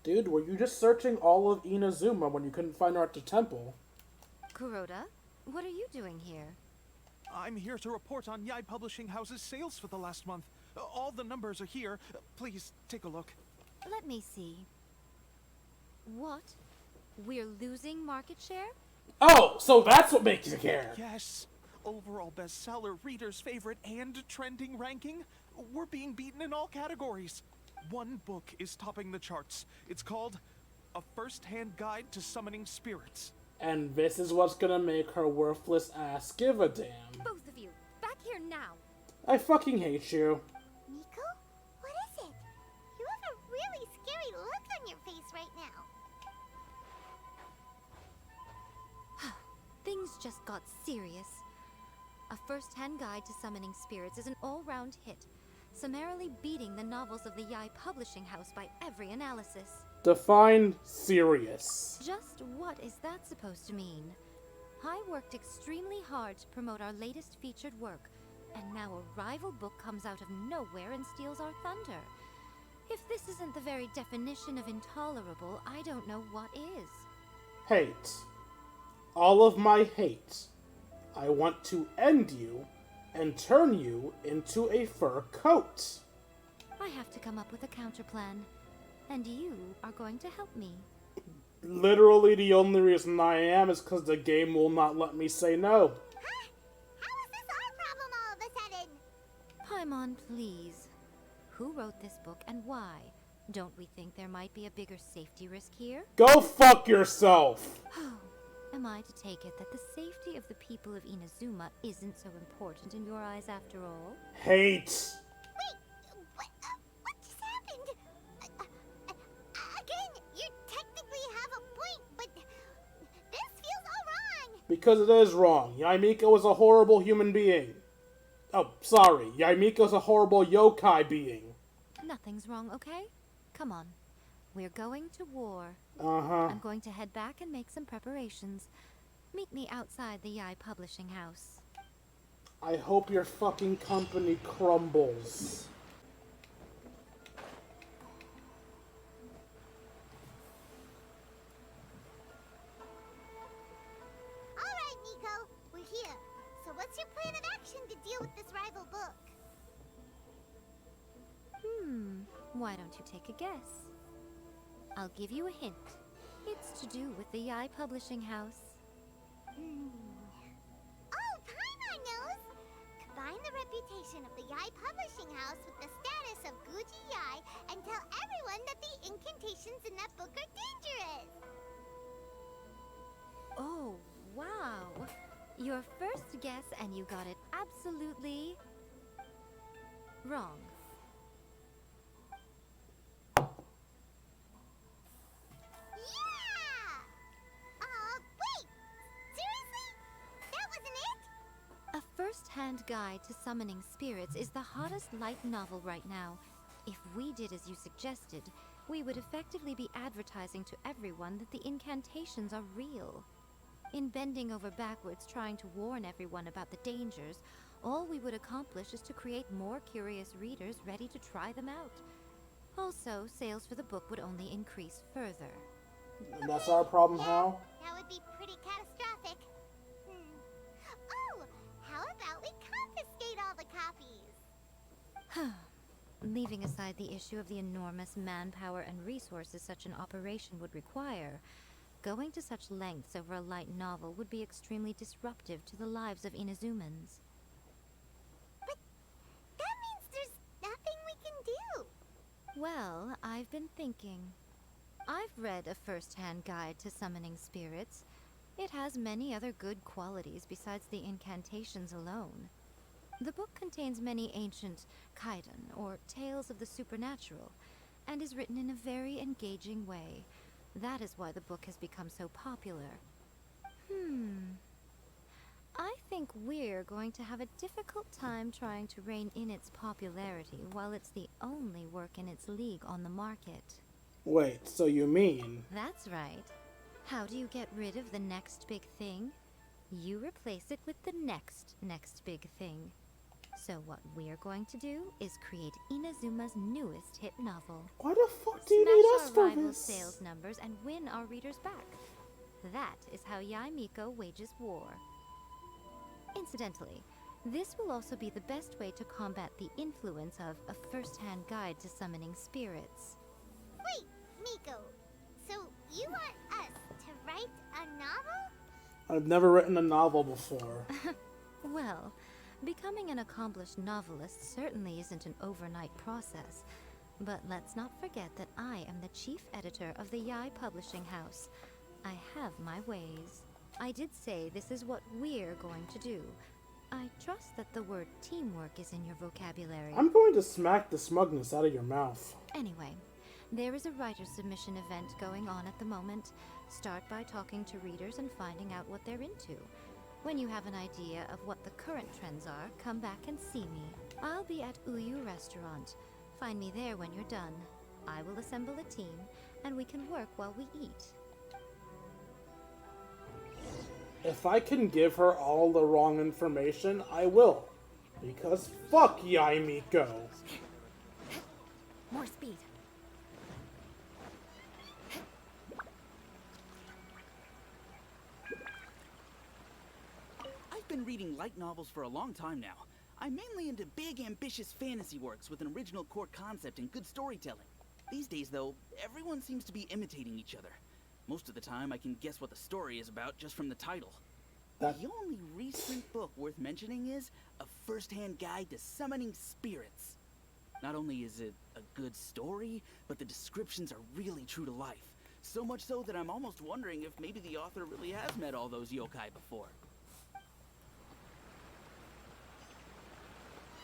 Speaker 1: Dude, were you just searching all of Inazuma when you couldn't find her at the temple?
Speaker 7: Kuroda, what are you doing here?
Speaker 5: I'm here to report on Yai Publishing House's sales for the last month. All the numbers are here. Please take a look.
Speaker 7: Let me see. What? We're losing market share?
Speaker 1: Oh, so that's what makes you care.
Speaker 5: Yes. Overall bestseller, readers' favorite, and trending ranking. We're being beaten in all categories. One book is topping the charts. It's called A First-Hand Guide to Summoning Spirits.
Speaker 1: And this is what's gonna make her worthless ass give a damn.
Speaker 7: Both of you, back here now.
Speaker 1: I fucking hate you.
Speaker 2: Miko? What is it? You have a really scary look on your face right now.
Speaker 7: Things just got serious. A First-Hand Guide to Summoning Spirits is an all-round hit, summarily beating the novels of the Yai Publishing House by every analysis.
Speaker 1: Define serious.
Speaker 7: Just what is that supposed to mean? I worked extremely hard to promote our latest featured work, and now a rival book comes out of nowhere and steals our thunder. If this isn't the very definition of intolerable, I don't know what is.
Speaker 1: Hate. All of my hate. I want to end you and turn you into a fur coat.
Speaker 7: I have to come up with a counterplan, and you are going to help me.
Speaker 1: Literally the only reason I am is because the game will not let me say no.
Speaker 2: Huh? How is this our problem all of a sudden?
Speaker 7: Paimon, please. Who wrote this book and why? Don't we think there might be a bigger safety risk here?
Speaker 1: Go fuck yourself!
Speaker 7: Am I to take it that the safety of the people of Inazuma isn't so important in your eyes after all?
Speaker 1: Hate.
Speaker 2: Wait, what just happened? Again, you technically have a point, but this feels all wrong.
Speaker 1: Because it is wrong. Yaimiko is a horrible human being. Oh, sorry. Yaimiko's a horrible yokai being.
Speaker 7: Nothing's wrong, okay? Come on. We're going to war.
Speaker 1: Uh-huh.
Speaker 7: I'm going to head back and make some preparations. Meet me outside the Yai Publishing House.
Speaker 1: I hope your fucking company crumbles.
Speaker 2: Alright, Miko, we're here. So what's your plan of action to deal with this rival book?
Speaker 7: Why don't you take a guess? I'll give you a hint. It's to do with the Yai Publishing House.
Speaker 2: Oh, Paimon knows! Combine the reputation of the Yai Publishing House with the status of Guji Yai and tell everyone that the incantations in that book are dangerous!
Speaker 7: Oh, wow. Your first guess and you got it absolutely wrong.
Speaker 2: Yeah! Wait! Seriously? That wasn't it?
Speaker 7: A first-hand guide to summoning spirits is the hottest light novel right now. If we did as you suggested, we would effectively be advertising to everyone that the incantations are real. In bending over backwards trying to warn everyone about the dangers, all we would accomplish is to create more curious readers ready to try them out. Also, sales for the book would only increase further.
Speaker 1: And that's our problem, Hal?
Speaker 2: That would be pretty catastrophic. Oh, how about we confiscate all the copies?
Speaker 7: Leaving aside the issue of the enormous manpower and resources such an operation would require, going to such lengths over a light novel would be extremely disruptive to the lives of Inazumans.
Speaker 2: But that means there's nothing we can do.
Speaker 7: Well, I've been thinking. I've read A First-Hand Guide to Summoning Spirits. It has many other good qualities besides the incantations alone. The book contains many ancient kaiden, or tales of the supernatural, and is written in a very engaging way. That is why the book has become so popular. I think we're going to have a difficult time trying to rein in its popularity while it's the only work in its league on the market.
Speaker 1: Wait, so you mean...
Speaker 7: That's right. How do you get rid of the next big thing? You replace it with the next big thing. So what we're going to do is create Inazuma's newest hit novel.
Speaker 1: Why the fuck do you need us
Speaker 7: Smash
Speaker 1: for
Speaker 7: our rival
Speaker 1: this?
Speaker 7: sales numbers and win our readers back. That is how Miko wages war. Incidentally, this will also be the best way to combat the influence of a first-hand guide to summoning spirits.
Speaker 2: Wait, Miko. So you want us to write a novel?
Speaker 1: I've never written a novel before.
Speaker 7: Well, becoming an accomplished novelist certainly isn't an overnight process. But let's not forget that I am the chief editor of the Yae Publishing House. I have my ways. I did say this is what we're going to do. I trust that the word teamwork is in your vocabulary.
Speaker 1: I'm going to smack the smugness out of your mouth.
Speaker 7: Anyway, there is a writer submission event going on at the moment. Start by talking to readers and finding out what they're into. When you have an idea of what the current trends are, come back and see me. I'll be at Uyu Restaurant. Find me there when you're done. I will assemble a team, and we can work while we eat.
Speaker 1: If I can give her all the wrong information, I will. Because fuck Yae Miko.
Speaker 7: More speed.
Speaker 9: I've been reading light novels for a long time now. I'm mainly into big, ambitious fantasy works with an original core concept and good storytelling. These days, though, everyone seems to be imitating each other. Most of the time, I can guess what the story is about just from the title. The only recent book worth mentioning is A First-Hand Guide to Summoning Spirits. Not only is it a good story, but the descriptions are really true to life. So much so that I'm almost wondering if maybe the author really has met all those yokai before.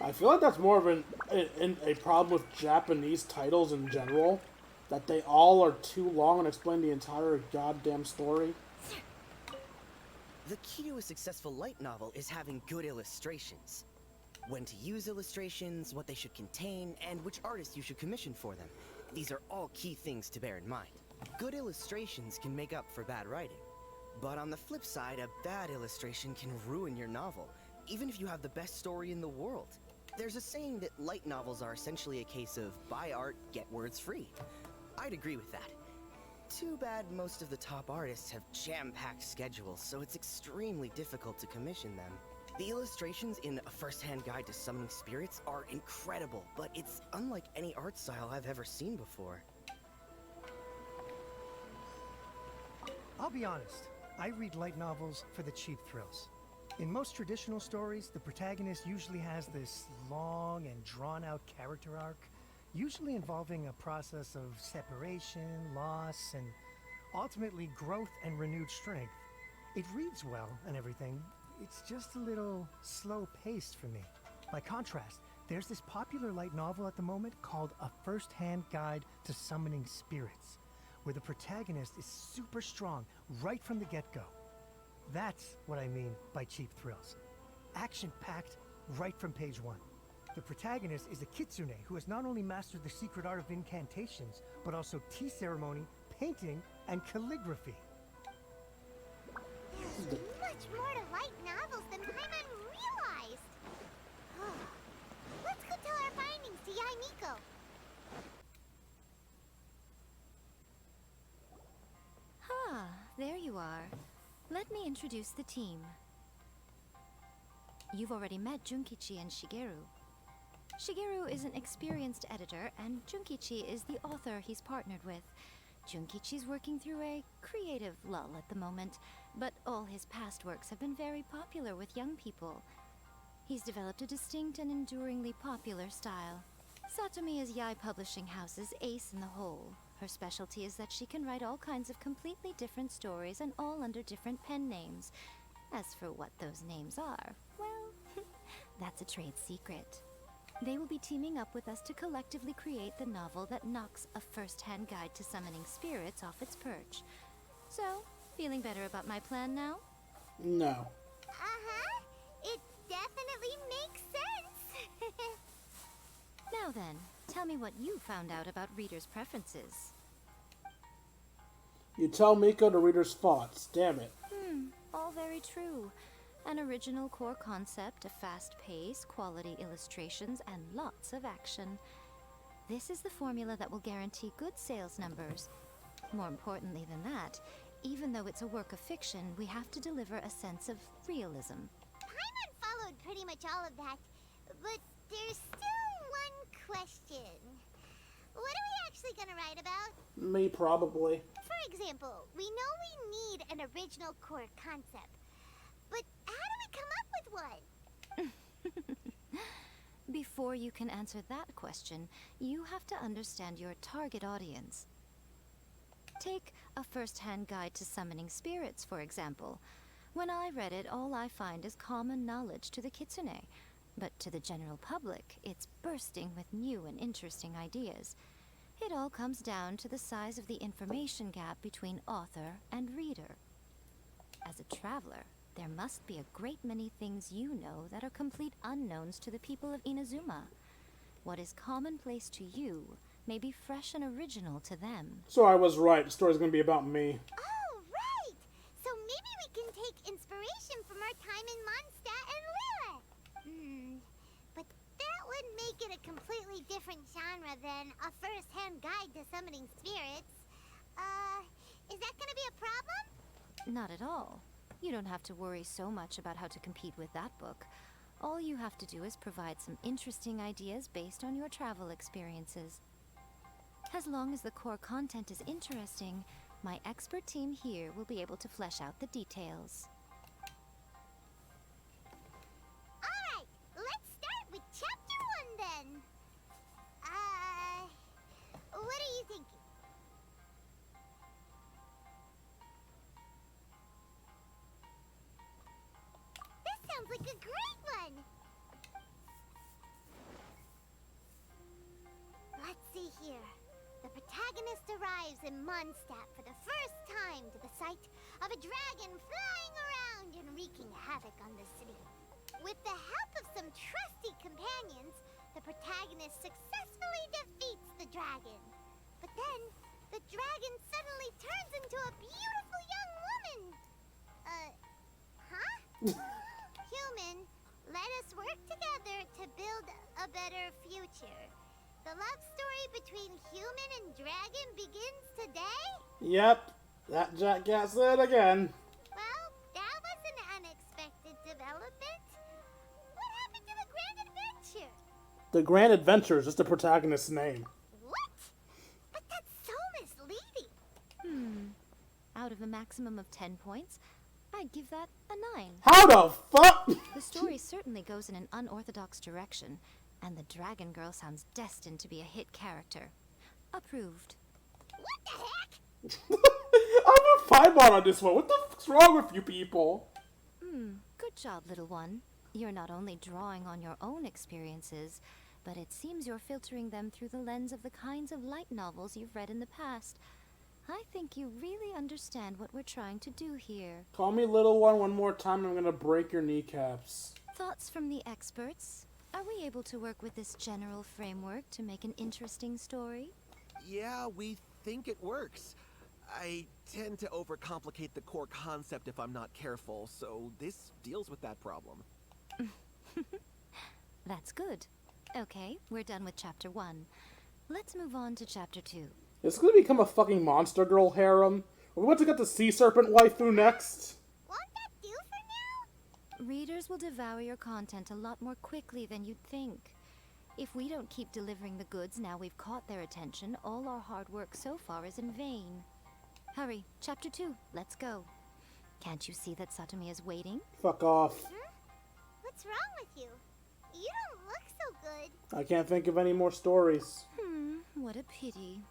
Speaker 1: I feel like that's more of a problem with Japanese titles in general. That they all are too long and explain the entire goddamn story.
Speaker 11: The key to a successful light novel is having good illustrations. When to use illustrations, what they should contain, and which artist you should commission for them. These are all key things to bear in mind. Good illustrations can make up for bad writing. But on the flip side, a bad illustration can ruin your novel, even if you have the best story in the world. There's a saying that light novels are essentially a case of buy art, get words free. I'd agree with that. Too bad most of the top artists have jam-packed schedules, so it's extremely difficult to commission them. The illustrations in A First-Hand Guide to Summoning Spirits are incredible, but it's unlike any art style I've ever seen before.
Speaker 8: I'll be honest, I read light novels for the cheap thrills. In most traditional stories, the protagonist usually has this long and drawn-out character arc, usually involving a process of separation, loss, and ultimately growth and renewed strength. It reads well and everything, it's just a little slow-paced for me. By contrast, there's this popular light novel at the moment called A First-Hand Guide to Summoning Spirits, where the protagonist is super strong right from the get-go. That's what I mean by cheap thrills. Action-packed right from page one. The protagonist is a Kitsune who has not only mastered the secret art of incantations, but also tea ceremony, painting, and calligraphy.
Speaker 2: There's much more to light novels than Paimon realized. Let's go tell our findings to Yae Miko.
Speaker 7: There you are. Let me introduce the team. You've already met Junkichi and Shigeru. Shigeru is an experienced editor, and Junkichi is the author he's partnered with. Junkichi's working through a creative lull at the moment, but all his past works have been very popular with young people. He's developed a distinct and enduringly popular style. Satomi is Yae Publishing House's ace in the hole. Her specialty is that she can write all kinds of completely different stories and all under different pen names. As for what those names are, well, That's a trade secret. They will be teaming up with us to collectively create the novel that knocks a first-hand guide to summoning spirits off its perch. So, feeling better about my plan now?
Speaker 1: No.
Speaker 2: Uh-huh. It definitely makes sense.
Speaker 7: Now then, tell me what you found out about readers' preferences.
Speaker 1: You tell Miko the reader's thoughts. Damn it.
Speaker 7: All very true. An original core concept, a fast pace, quality illustrations, and lots of action. This is the formula that will guarantee good sales numbers. More importantly than that, even though it's a work of fiction, we have to deliver a sense of realism.
Speaker 2: Paimon followed pretty much all of that, but there's still one question. What are we actually gonna write about?
Speaker 1: Me, probably.
Speaker 2: For example, we know we need an original core concept, but how do we come up with one?
Speaker 7: Before you can answer that question, you have to understand your target audience. Take a first-hand guide to summoning spirits, for example. When I read it, all I find is common knowledge to the Kitsune. But to the general public, it's bursting with new and interesting ideas. It all comes down to the size of the information gap between author and reader. As a traveler, there must be a great many things you know that are complete unknowns to the people of Inazuma. What is commonplace to you may be fresh and original to them.
Speaker 1: So I was right. The story's gonna be about me.
Speaker 2: Oh, right! So maybe we can take inspiration from our time in Mondstadt and Lille. But that would make it a completely different genre than a first-hand guide to summoning spirits. Is that gonna be a problem?
Speaker 7: Not at all. You don't have to worry so much about how to compete with that book. All you have to do is provide some interesting ideas based on your travel experiences. As long as the core content is interesting, my expert team here will be able to flesh out the details.
Speaker 2: Alright, let's start with Chapter 1 then. What are you thinking? This sounds like a great one! Let's see here. The protagonist arrives in Mondstadt for the first time to the sight of a dragon flying around and wreaking havoc on the city. With the help of some trusty companions, the protagonist successfully defeats the dragon. But then, the dragon suddenly turns into a beautiful young woman. Huh? Human, let us work together to build a better future. The love story between human and dragon begins today?
Speaker 1: Yep. That jackass said again.
Speaker 2: Well, that was an unexpected development. What happened to the Grand Adventure?
Speaker 1: The Grand Adventure is just the protagonist's name.
Speaker 2: What? But that's so misleading.
Speaker 7: Out of a maximum of 10 points, I'd give that a 9.
Speaker 1: How the fuck?
Speaker 7: The story certainly goes in an unorthodox direction, and the Dragon Girl sounds destined to be a hit character. Approved.
Speaker 2: What the heck?
Speaker 1: I'm a 5 on this one. What the fuck's wrong with you people?
Speaker 7: Good job, little one. You're not only drawing on your own experiences, but it seems you're filtering them through the lens of the kinds of light novels you've read in the past. I think you really understand what we're trying to do here.
Speaker 1: Call me little one more time and I'm gonna break your kneecaps.
Speaker 7: Thoughts from the experts? Are we able to work with this general framework to make an interesting story?
Speaker 5: Yeah, we think it works. I tend to overcomplicate the core concept if I'm not careful, so this deals with that problem.
Speaker 7: That's good. Okay, we're done with Chapter 1. Let's move on to Chapter 2.
Speaker 1: It's gonna become a fucking monster girl harem. We want to get the sea serpent waifu next.
Speaker 2: Won't that do for now?
Speaker 7: Readers will devour your content a lot more quickly than you'd think. If we don't keep delivering the goods now we've caught their attention, all our hard work so far is in vain. Hurry, Chapter 2, let's go. Can't you see that Satomi is waiting?
Speaker 1: Fuck off.
Speaker 2: What's wrong with you? You don't look so good.
Speaker 1: I can't think of any more stories.
Speaker 7: What a pity.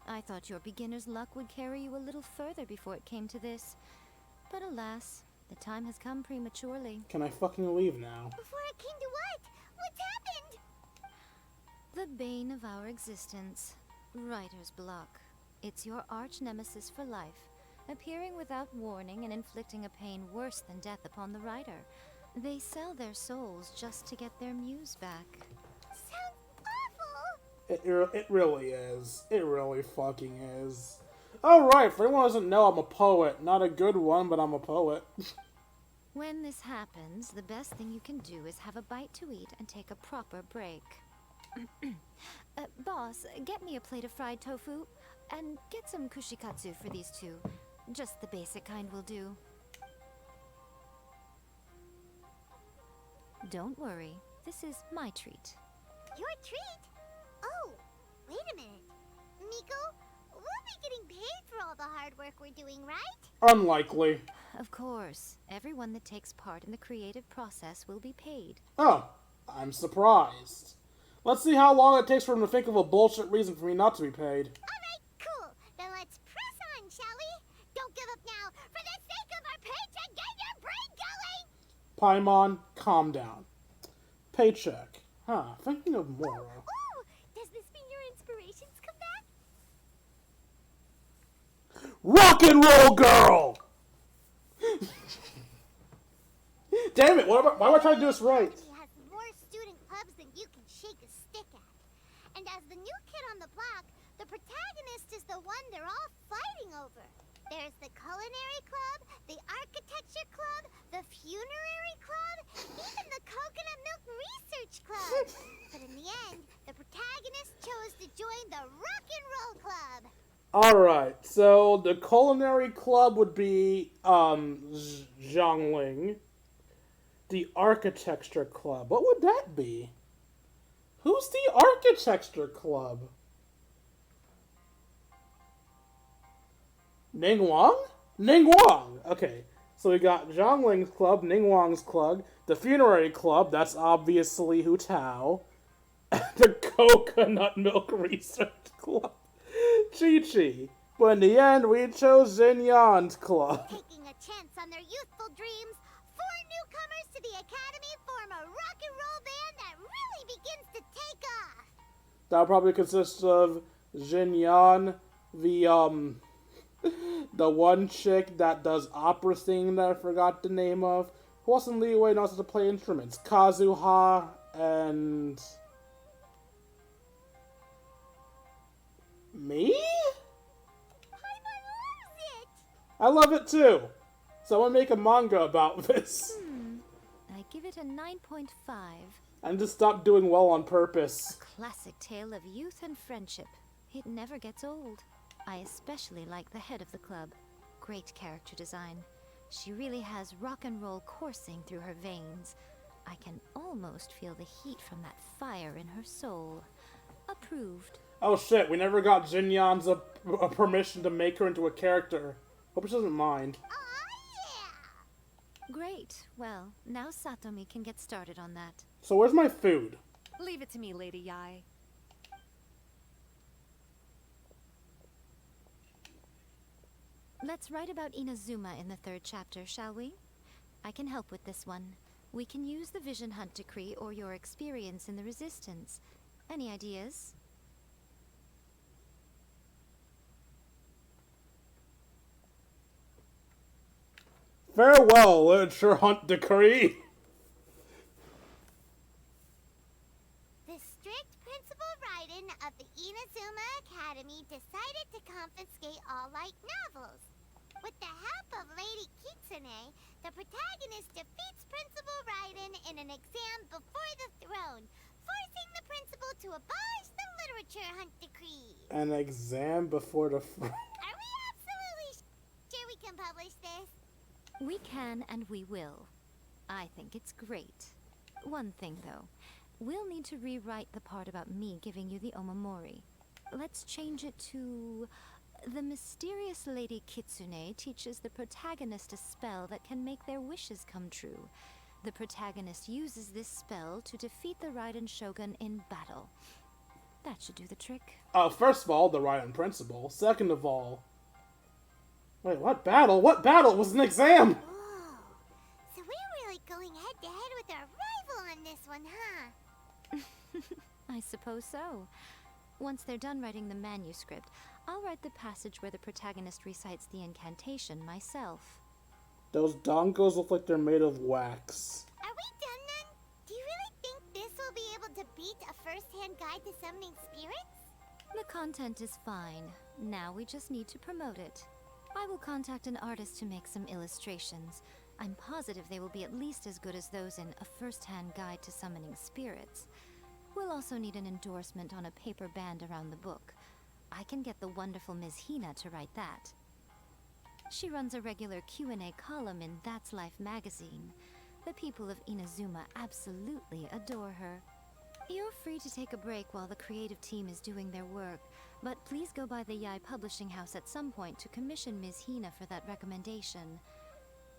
Speaker 7: I thought your beginner's luck would carry you a little further before it came to this. But alas, The time has come prematurely.
Speaker 1: Can I fucking leave now?
Speaker 2: Before I came to what? What's happened?
Speaker 7: The bane of our existence. Writer's block. It's your arch nemesis for life, appearing without warning and inflicting a pain worse than death upon the writer. They sell their souls just to get their muse back.
Speaker 2: Sounds awful.
Speaker 1: It really is. It really fucking is. Alright, for anyone who doesn't know, I'm a poet. Not a good one, but I'm a poet.
Speaker 7: When this happens, the best thing you can do is have a bite to eat and take a proper break. Boss, get me a plate of fried tofu, and get some kushikatsu for these two. Just the basic kind will do. Don't worry, this is my treat.
Speaker 2: Your treat? Oh, wait a minute. Miko, we'll be getting paid for all the hard work we're doing, right?
Speaker 1: Unlikely.
Speaker 7: Of course, everyone that takes part in the creative process will be paid.
Speaker 1: Oh, I'm surprised. Let's see how long it takes for him to think of a bullshit reason for me not to be paid.
Speaker 2: Alright, cool. Then let's press on, shall we? Don't give up now. For the sake of our paycheck, get your brain going!
Speaker 1: Paimon, calm down. Paycheck. Huh, thinking of Mora.
Speaker 2: Ooh, does this mean your inspirations come back?
Speaker 1: Rock and roll girl! Damn it, why am I trying to do this right?
Speaker 2: Has more student clubs than you can shake a stick at. And as the new kid on the block, the protagonist is the one they're all fighting over. There's the culinary club, the architecture club, the funerary club, even the coconut milk research club. But in the end, the protagonist chose to join the rock and roll club.
Speaker 1: Alright, so the culinary club would be, Zhangling. The architecture club. What would that be? Who's the architecture club? Ningguang? Ningguang! Okay, so we got Zhangling's club, Ningguang's club, the funerary club, that's obviously Hu Tao, and the coconut milk research club, Chi-Chi. But in the end, we chose Xinyan's club.
Speaker 2: Taking a chance on their youthful dreams, 4 newcomers to the academy form a rock and roll band that really begins to take off.
Speaker 1: That probably consists of Xinyan, the one chick that does opera singing that I forgot the name of, who also in Liyue knows how to play instruments, Kazuha, and... me? I love it too. Someone make a manga about this.
Speaker 7: I give it a 9.5.
Speaker 1: And just stop doing well on purpose.
Speaker 7: A classic tale of youth and friendship. It never gets old. I especially like the head of the club. Great character design. She really has rock and roll coursing through her veins. I can almost feel the heat from that fire in her soul. Approved.
Speaker 1: Oh shit, we never got Xinyan's a permission to make her into a character. Hope she doesn't mind.
Speaker 7: Great. Well, now Satomi can get started on that.
Speaker 1: So where's my food?
Speaker 12: Leave it to me, Lady Yae.
Speaker 7: Let's write about Inazuma in the 3rd chapter, shall we? I can help with this one. We can use the Vision Hunt Decree or your experience in the Resistance. Any ideas?
Speaker 1: Farewell, Literature Hunt Decree!
Speaker 2: The strict Principal Raiden of the Inazuma Academy decided to confiscate all light novels. With the help of Lady Kitsune, the protagonist defeats Principal Raiden in an exam before the throne, forcing the principal to abolish the Literature Hunt Decree.
Speaker 1: An exam before the...
Speaker 2: Are we absolutely sure we can publish this?
Speaker 7: We can and we will. I think it's great. One thing though, we'll need to rewrite the part about me giving you the Omamori. Let's change it to... The mysterious Lady Kitsune teaches the protagonist a spell that can make their wishes come true. The protagonist uses this spell to defeat the Raiden Shogun in battle. That should do the trick.
Speaker 1: First of all, the Raiden Principal. Second of all... Wait, what battle? What battle? It was an exam!
Speaker 2: Whoa,
Speaker 7: I suppose so. Once they're done writing the manuscript, I'll write the passage where the protagonist recites the incantation myself.
Speaker 1: Those dongos look like they're made of wax.
Speaker 2: Are we done then? Do you really think this will be able to beat a first-hand guide to summoning spirits?
Speaker 7: The content is fine. Now we just need to promote it. I will contact an artist to make some illustrations. I'm positive they will be at least as good as those in A First-Hand Guide to Summoning Spirits. We'll also need an endorsement on a paper band around the book. I can get the wonderful Ms. Hina to write that. She runs a regular Q&A column in That's Life magazine. The people of Inazuma absolutely adore her. You're free to take a break while the creative team is doing their work, but please go by the Yai Publishing House at some point to commission Ms. Hina for that recommendation.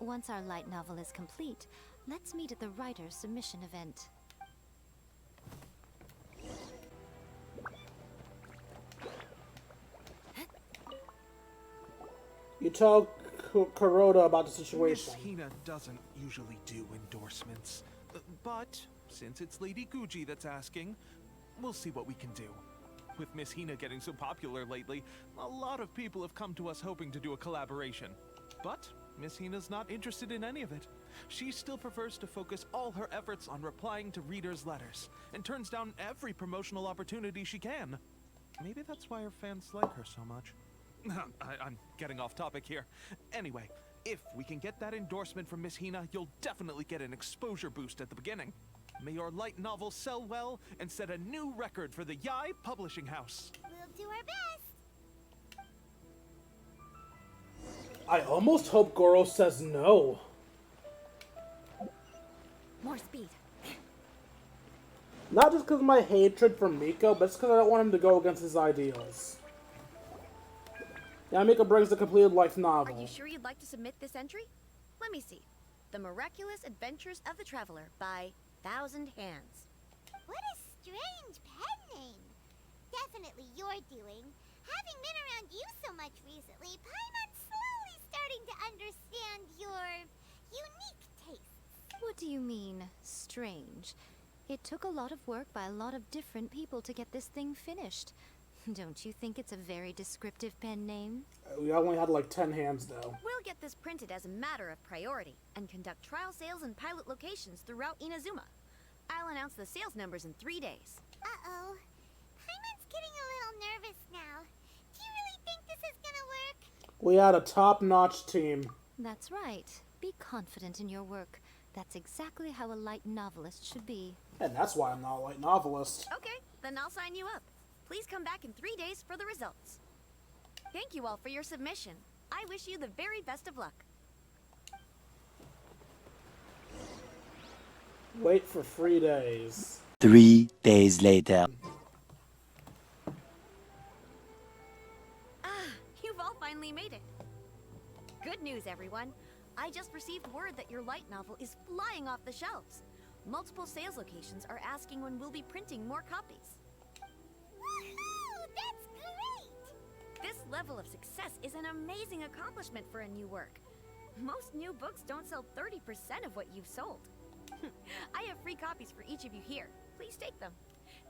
Speaker 7: Once our light novel is complete, let's meet at the writer's submission event.
Speaker 1: You tell Kuroda about the situation.
Speaker 5: Miss Hina doesn't usually do endorsements, but since it's Lady Guji that's asking, we'll see what we can do. With Miss Hina getting so popular lately, a lot of people have come to us hoping to do a collaboration. But Miss Hina's not interested in any of it. She still prefers to focus all her efforts on replying to readers' letters, and turns down every promotional opportunity she can. Maybe that's why her fans like her so much. I'm getting off topic here. Anyway, if we can get that endorsement from Miss Hina, you'll definitely get an exposure boost at the beginning. May your light novel sell well and set a new record for the Yai Publishing House.
Speaker 2: We'll do our best.
Speaker 1: I almost hope Goro says no.
Speaker 12: More speed.
Speaker 1: Not just because of my hatred for Miko, but just because I don't want him to go against his ideals. Yeah, Miko brings the completed life novel.
Speaker 12: Are you sure you'd like to submit this entry? Let me see. The Miraculous Adventures of the Traveler by Thousand Hands.
Speaker 2: What a strange pen name. Definitely your doing. Having been around you so much recently, Paimon's slowly starting to understand your unique tastes.
Speaker 7: What do you mean, strange? It took a lot of work by a lot of different people to get this thing finished. Don't you think it's a very descriptive pen name?
Speaker 1: We only had like 10 hands though.
Speaker 12: We'll get this printed as a matter of priority and conduct trial sales in pilot locations throughout Inazuma. I'll announce the sales numbers in 3 days.
Speaker 2: Uh-oh. Paimon's getting a little nervous now. Do you really think this is gonna work?
Speaker 1: We had a top-notch team.
Speaker 7: That's right. Be confident in your work. That's exactly how a light novelist should be.
Speaker 1: And that's why I'm not a light novelist.
Speaker 12: Okay, then I'll sign you up. Please come back in 3 days for the results. Thank you all for your submission. I wish you the very best of luck.
Speaker 1: Wait for 3 days.
Speaker 13: 3 days later.
Speaker 12: You've all finally made it. Good news, everyone. I just received word that your light novel is flying off the shelves. Multiple sales locations are asking when we'll be printing more copies.
Speaker 2: Woohoo! That's great!
Speaker 12: This level of success is an amazing accomplishment for a new work. Most new books don't sell 30% of what you've sold. I have free copies for each of you here. Please take them.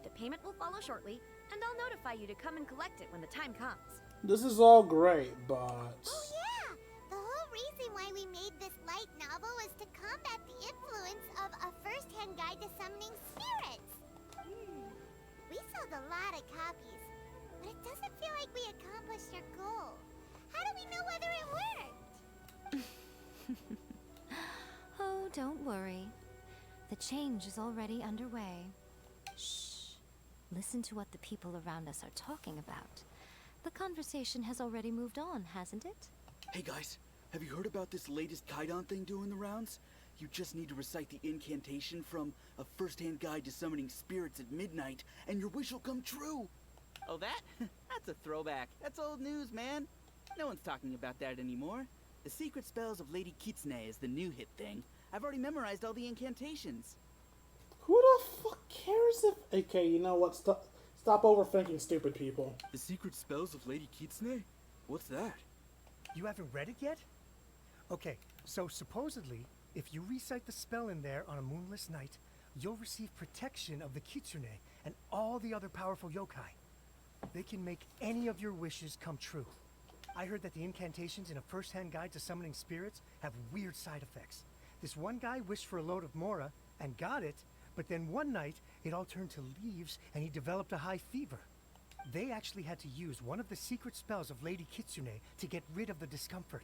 Speaker 12: The payment will follow shortly, and I'll notify you to come and collect it when the time comes.
Speaker 1: This is all great, but...
Speaker 2: Oh yeah! The whole reason why we made this light novel was to combat the influence of A First-Hand Guide to Summoning Spirits. We sold a lot of copies, but it doesn't feel like we accomplished our goal. How do we know whether it worked?
Speaker 7: Oh, don't worry. The change is already underway. Shh. Listen to what the people around us are talking about. The conversation has already moved on, hasn't it?
Speaker 14: Hey guys, have you heard about this latest Kaidan thing doing the rounds? You just need to recite the incantation from A First-Hand Guide to Summoning Spirits at midnight, and your wish will come true!
Speaker 9: Oh, that? That's a throwback. That's old news, man. No one's talking about that anymore. The secret spells of Lady Kitsune is the new hit thing. I've already memorized all the incantations.
Speaker 1: Who the fuck cares if... Okay, you know what? Stop overthinking stupid people.
Speaker 14: The secret spells of Lady Kitsune? What's that?
Speaker 8: You haven't read it yet? Okay, so supposedly, if you recite the spell in there on a moonless night, you'll receive protection of the Kitsune and all the other powerful yokai. They can make any of your wishes come true. I heard that the incantations in a first-hand guide to summoning spirits have weird side effects. This one guy wished for a load of mora and got it, but then one night it all turned to leaves and he developed a high fever. They actually had to use one of the secret spells of Lady Kitsune to get rid of the discomfort.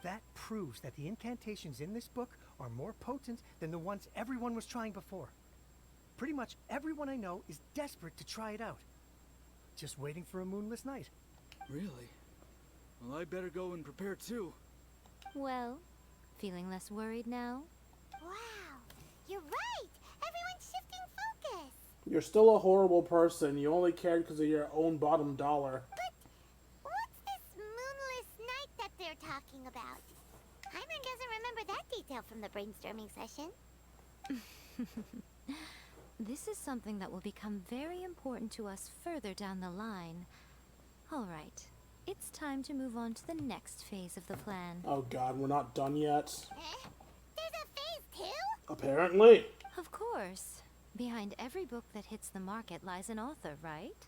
Speaker 8: That proves that the incantations in this book are more potent than the ones everyone was trying before. Pretty much everyone I know is desperate to try it out. Just waiting for a moonless night.
Speaker 14: Really? Well, I better go and prepare too.
Speaker 7: Well, feeling less worried now?
Speaker 2: Wow, you're right! Everyone's shifting focus!
Speaker 1: You're still a horrible person. You only cared because of your own bottom dollar.
Speaker 2: But what's this moonless night that they're talking about? Hyman doesn't remember that detail from the brainstorming session.
Speaker 7: This is something that will become very important to us further down the line. All right, it's time to move on to the next phase of the plan.
Speaker 1: Oh god, we're not done yet.
Speaker 2: There's a phase 2?
Speaker 1: Apparently.
Speaker 7: Of course. Behind every book that hits the market lies an author, right?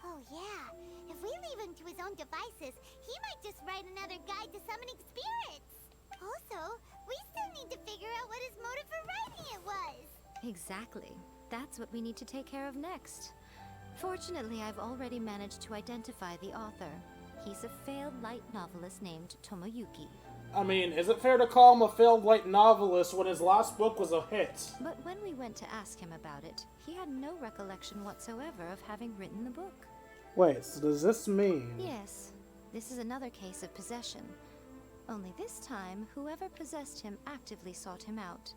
Speaker 2: Oh yeah, if we leave him to his own devices, he might just write another guide to summoning spirits. Also, we still need to figure out what his motive for writing it was.
Speaker 7: Exactly. That's what we need to take care of next. Fortunately, I've already managed to identify the author. He's a failed light novelist named Tomoyuki.
Speaker 1: I mean, is it fair to call him a failed light novelist when his last book was a hit?
Speaker 7: But when we went to ask him about it, he had no recollection whatsoever of having written the book.
Speaker 1: Wait, so does this mean...
Speaker 7: Yes, this is another case of possession. Only this time, whoever possessed him actively sought him out.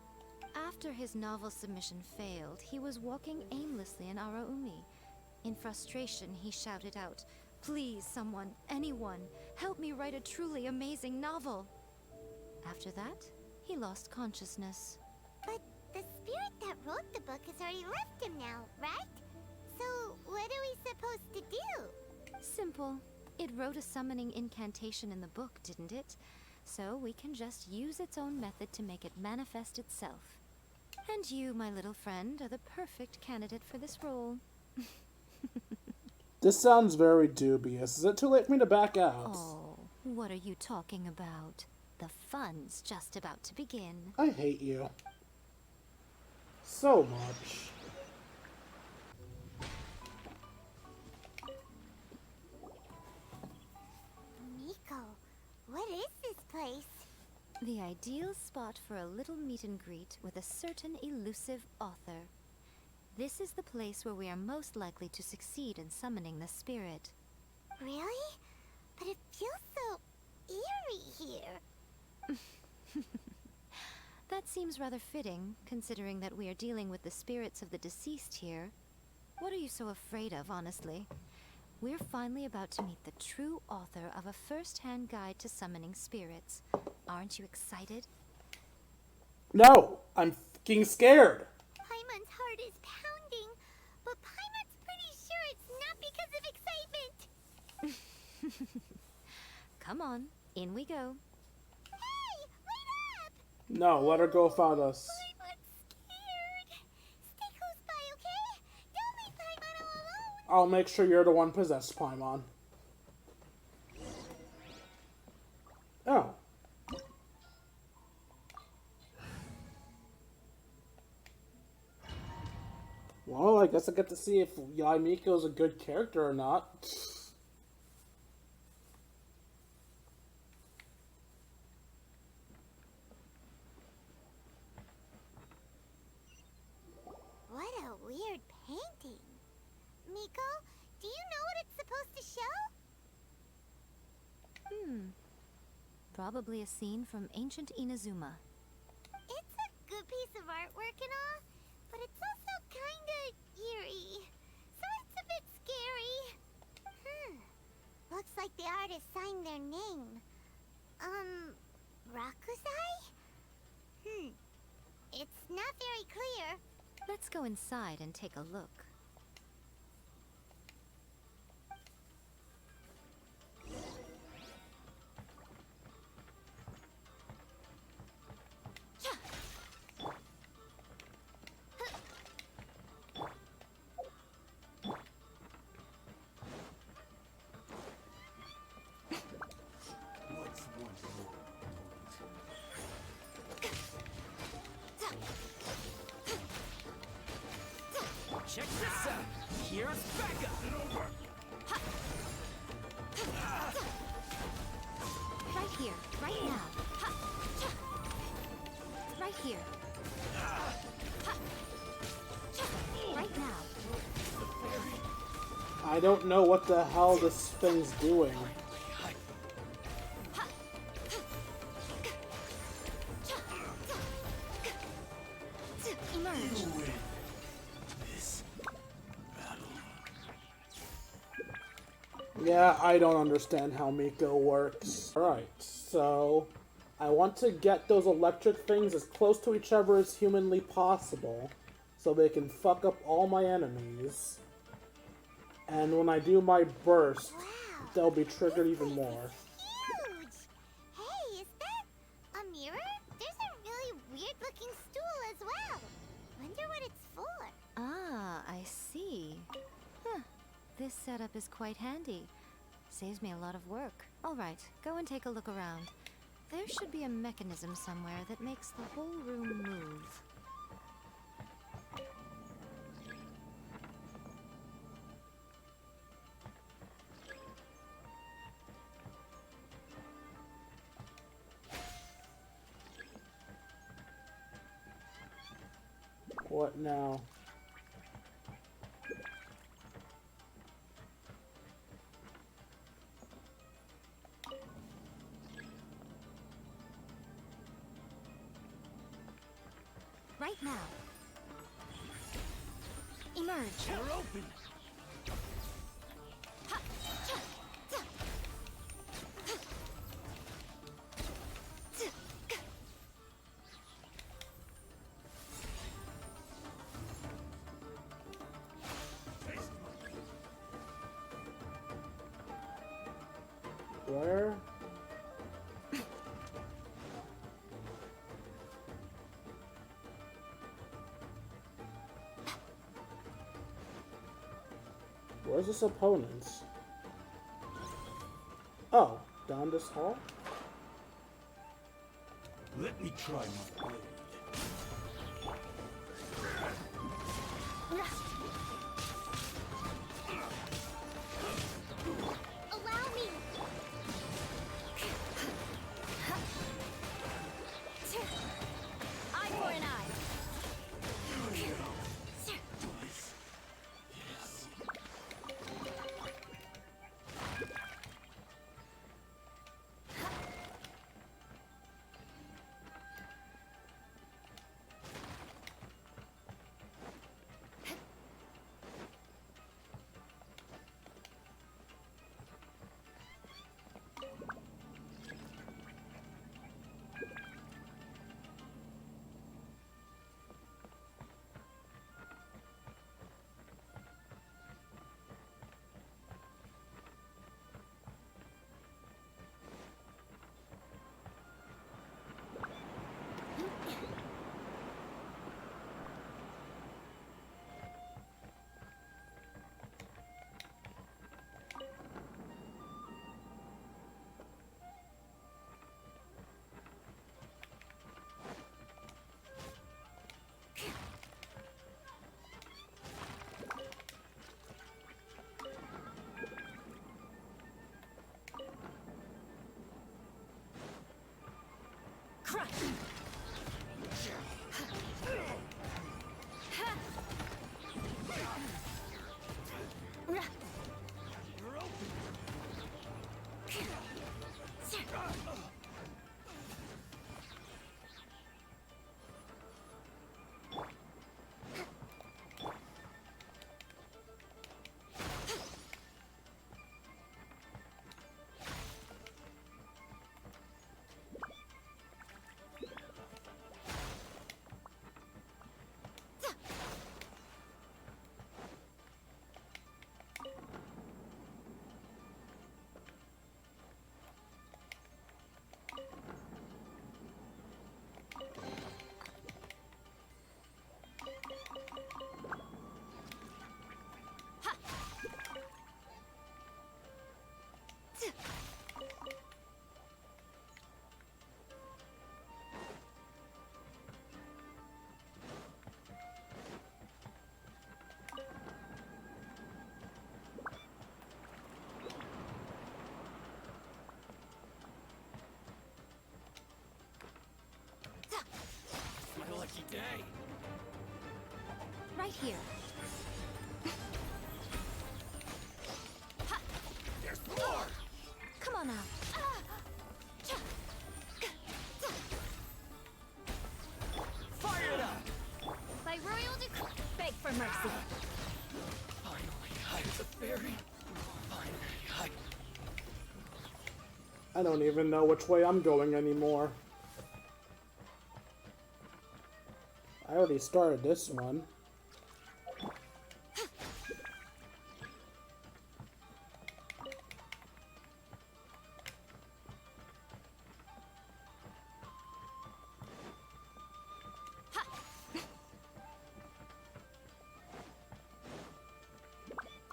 Speaker 7: After his novel submission failed, he was walking aimlessly in Araumi. In frustration, he shouted out, "Please, someone, anyone, help me write a truly amazing novel." After that, he lost consciousness.
Speaker 2: But the spirit that wrote the book has already left him now, right? So what are we supposed to do?
Speaker 7: Simple. It wrote a summoning incantation in the book, didn't it? So we can just use its own method to make it manifest itself. And you, my little friend, are the perfect candidate for this role.
Speaker 1: This sounds very dubious. Is it too late for me to back out?
Speaker 7: Oh, what are you talking about? The fun's just about to begin.
Speaker 1: I hate you. So much.
Speaker 2: Miko, what is this place?
Speaker 7: The ideal spot for a little meet and greet with a certain elusive author. This is the place where we are most likely to succeed in summoning the spirit.
Speaker 2: Really? But it feels so eerie here.
Speaker 7: That seems rather fitting, considering that we are dealing with the spirits of the deceased here. What are you so afraid of, honestly? We're finally about to meet the true author of a first-hand guide to summoning spirits. Aren't you excited?
Speaker 1: No! I'm fucking scared!
Speaker 2: Paimon's heart is pounding, but Paimon's pretty sure it's not because of excitement.
Speaker 7: Come on, in we go.
Speaker 2: Hey, wait up!
Speaker 1: No, let her go find us.
Speaker 2: Paimon's scared. Stay close by, okay? Don't leave Paimon all alone.
Speaker 1: I'll make sure you're the one possessed, Paimon. Oh. Well, I guess I get to see if Miko is a good character or not.
Speaker 2: What a weird painting. Miko, do you know what it's supposed to show?
Speaker 7: Probably a scene from ancient Inazuma.
Speaker 2: It's a good piece of artwork and all, but it's also kinda eerie. So it's a bit scary. Looks like the artist signed their name. Rakusai? It's not very clear.
Speaker 7: Let's go inside and take a look.
Speaker 6: Check this out. Here's backup.
Speaker 7: Right here, right now. Right here. Right now.
Speaker 1: I don't know what the hell this thing's doing.
Speaker 7: Emerge.
Speaker 1: Yeah, I don't understand how Miko works. Alright, so I want to get those electric things as close to each other as humanly possible so they can fuck up all my enemies. And when I do my burst, they'll be triggered even more.
Speaker 2: Huge! Hey, is that a mirror? There's a really weird-looking stool as well. Wonder what it's for.
Speaker 7: Ah, I see. Huh. This setup is quite handy. Saves me a lot of work. Alright, go and take a look around. There should be a mechanism somewhere that makes the whole room move.
Speaker 1: What now?
Speaker 7: Right now. Emerge.
Speaker 8: You're open.
Speaker 1: Where? Where's this opponent? Oh, down this hall?
Speaker 8: Let me try my blade.
Speaker 2: Allow me.
Speaker 12: Eye for an eye.
Speaker 7: right here.
Speaker 10: There's more!
Speaker 7: Come on out.
Speaker 6: Fire it up!
Speaker 12: By royal decree, beg for mercy.
Speaker 10: Finally, I was a fairy. Finally,
Speaker 1: I don't even know which way I'm going anymore. I already started this one.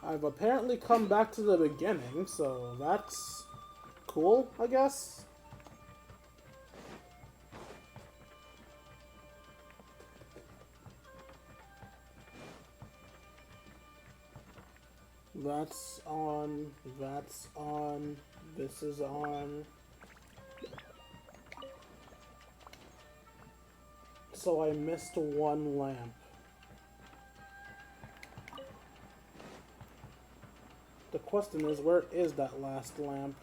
Speaker 1: I've apparently come back to the beginning, so that's cool, I guess. That's on, this is on. So I missed one lamp. The question is, where is that last lamp?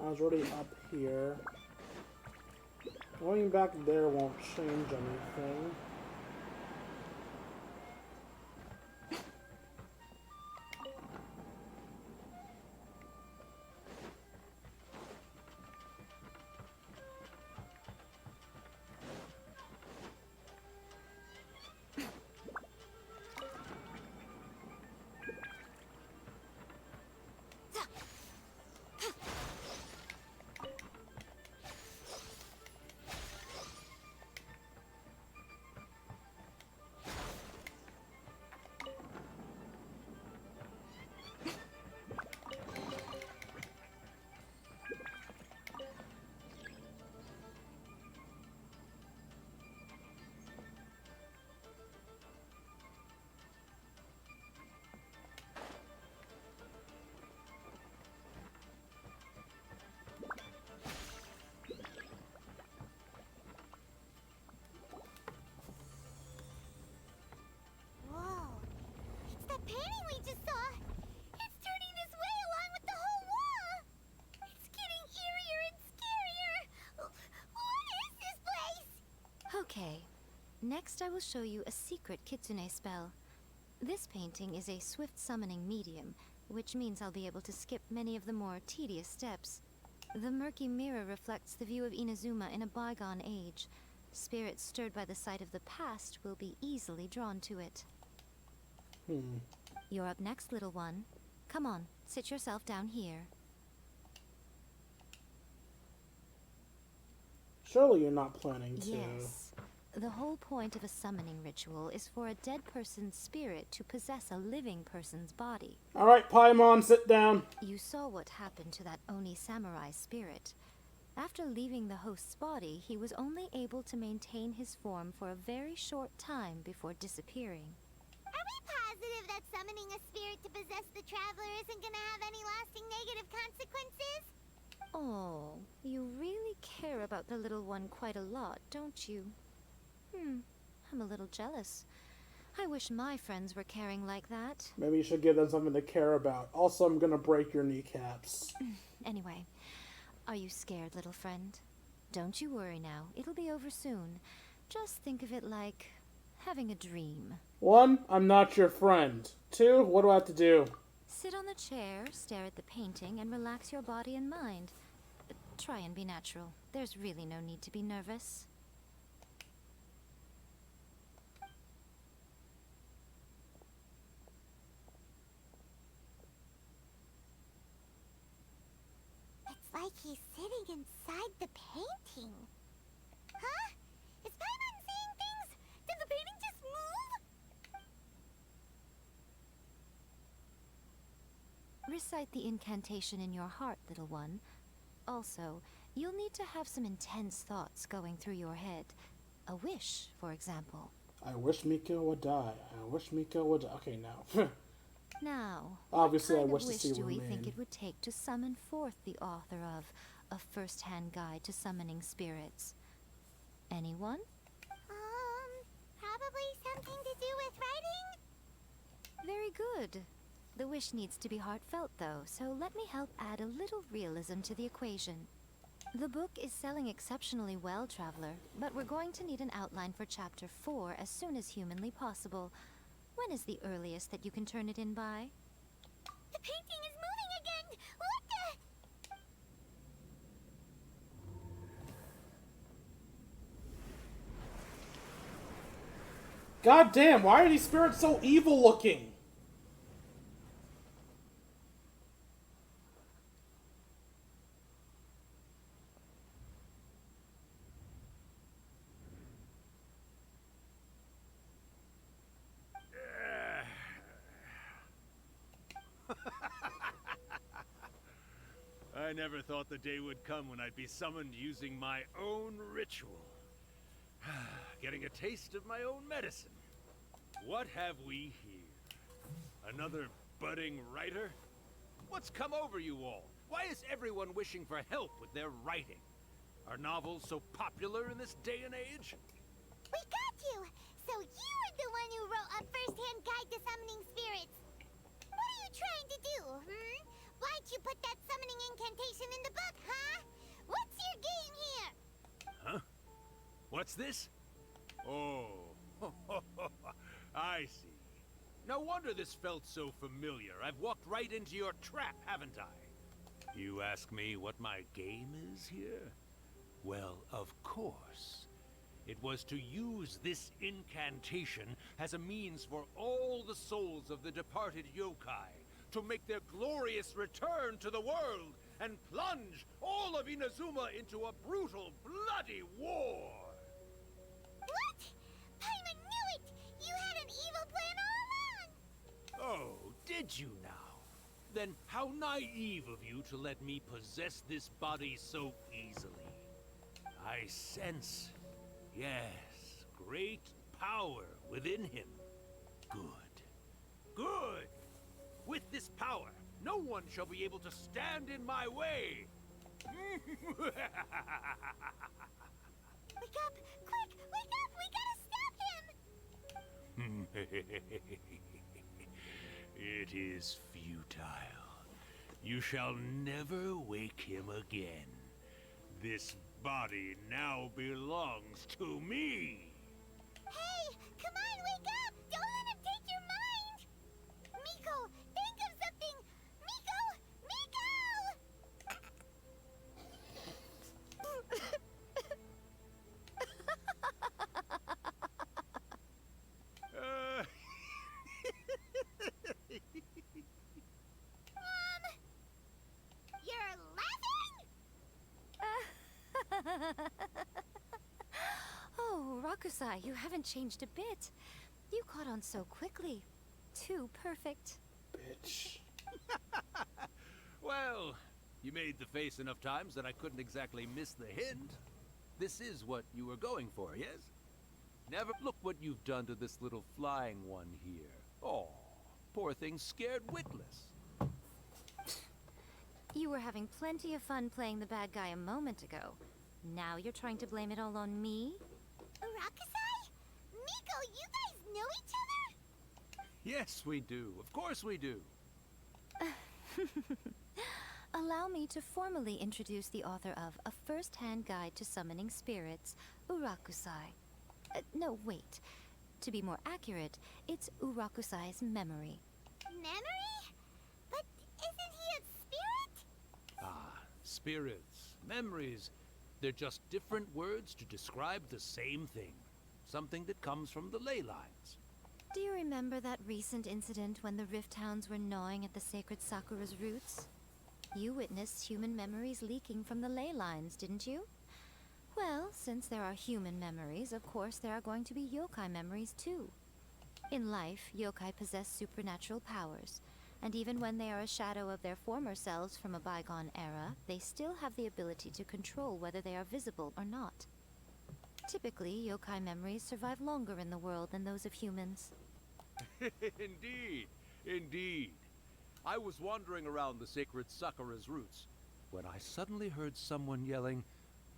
Speaker 1: I was already up here. Going back there won't change anything.
Speaker 2: painting we just saw! It's turning this way along with the whole wall! It's getting eerier and scarier! What is this place?
Speaker 7: Okay. Next I will show you a secret Kitsune spell. This painting is a swift summoning medium, which means I'll be able to skip many of the more tedious steps. The murky mirror reflects the view of Inazuma in a bygone age. Spirits stirred by the sight of the past will be easily drawn to it. You're up next, little one. Come on, sit yourself down here.
Speaker 1: Surely you're not planning to...
Speaker 7: Yes. The whole point of a summoning ritual is for a dead person's spirit to possess a living person's body.
Speaker 1: Alright, Paimon, sit down.
Speaker 7: You saw what happened to that Oni samurai spirit. After leaving the host's body, he was only able to maintain his form for a very short time before disappearing.
Speaker 2: Are we positive that summoning a spirit to possess the traveler isn't gonna have any lasting negative consequences?
Speaker 7: Oh, you really care about the little one quite a lot, don't you? I'm a little jealous. I wish my friends were caring like that.
Speaker 1: Maybe you should give them something to care about. Also, I'm gonna break your kneecaps.
Speaker 7: Anyway, are you scared, little friend? Don't you worry now. It'll be over soon. Just think of it like having a dream.
Speaker 1: 1, I'm not your friend. 2, what do I have to do?
Speaker 7: Sit on the chair, stare at the painting, and relax your body and mind. Try and be natural. There's really no need to be nervous.
Speaker 2: It's like he's sitting inside the painting. Huh? Is Paimon seeing things? Did the painting just move?
Speaker 7: Recite the incantation in your heart, little one. Also, you'll need to have some intense thoughts going through your head. A wish, for example.
Speaker 1: I wish Miko would die. I wish Miko would die. Okay, now.
Speaker 7: Now,
Speaker 1: Obviously,
Speaker 7: what
Speaker 1: I
Speaker 7: kind
Speaker 1: wish
Speaker 7: of
Speaker 1: to
Speaker 7: wish
Speaker 1: see
Speaker 7: do we
Speaker 1: Romaine.
Speaker 7: think it would take to summon forth the author of A First-Hand Guide to Summoning Spirits? Anyone?
Speaker 2: Probably something to do with writing?
Speaker 7: Very good. The wish needs to be heartfelt, though, so let me help add a little realism to the equation. The book is selling exceptionally well, Traveler, but we're going to need an outline for Chapter 4 as soon as humanly possible. When is the earliest that you can turn it in by?
Speaker 2: The painting is moving again! What the?
Speaker 1: God damn, why are these spirits so evil looking?
Speaker 15: I never thought the day would come when I'd be summoned using my own ritual. Getting a taste of my own medicine. What have we here? Another budding writer? What's come over you all? Why is everyone wishing for help with their writing? Are novels so popular in this day and age?
Speaker 2: We got you! So you're the one who wrote A First-Hand Guide to Summoning Spirits. What are you trying to do, Why'd you put that summoning incantation in the book, huh? What's your game here?
Speaker 15: Huh? What's this? Oh, I see. No wonder this felt so familiar. I've walked right into your trap, haven't I? You ask me what my game is here? Well, of course. It was to use this incantation as a means for all the souls of the departed yokai to make their glorious return to the world and plunge all of Inazuma into a brutal, bloody war!
Speaker 2: What? Paimon knew it! You had an evil plan all along!
Speaker 15: Oh, did you now? Then how naive of you to let me possess this body so easily. I sense, yes, great power within him. Good. Good! With this power, no one shall be able to stand in my way!
Speaker 2: Wake up! Quick! Wake up! We gotta stop him!
Speaker 15: It is futile. You shall never wake him again. This body now belongs to me!
Speaker 2: Hey! Come on, wake up! Don't let him take your mind! Miko! Think of something! Miko! Mom! You're laughing?
Speaker 7: Oh, Rakusai, you haven't changed a bit. You caught on so quickly. Too perfect.
Speaker 1: Bitch.
Speaker 15: Well, you made the face enough times that I couldn't exactly miss the hint. This is what you were going for, yes? Never look what you've done to this little flying one here. Oh, poor thing scared witless.
Speaker 7: You were having plenty of fun playing the bad guy a moment ago. Now you're trying to blame it all on me?
Speaker 2: Rakusai? Miko, you guys know each other?
Speaker 15: Yes, we do. Of course we do.
Speaker 7: Allow me to formally introduce the author of A First-Hand Guide to Summoning Spirits, Urakusai. No, wait. To be more accurate, it's Urakusai's memory.
Speaker 2: Memory? But isn't he a spirit?
Speaker 15: Ah, spirits, memories. They're just different words to describe the same thing. Something that comes from the ley lines.
Speaker 7: Do you remember that recent incident when the Rift Hounds were gnawing at the sacred Sakura's roots? You witnessed human memories leaking from the ley lines, didn't you? Well, since there are human memories, of course there are going to be yokai memories too. In life, yokai possess supernatural powers. And even when they are a shadow of their former selves from a bygone era, they still have the ability to control whether they are visible or not. Typically, yokai memories survive longer in the world than those of humans.
Speaker 15: Indeed, indeed. I was wandering around the sacred Sakura's roots when I suddenly heard someone yelling,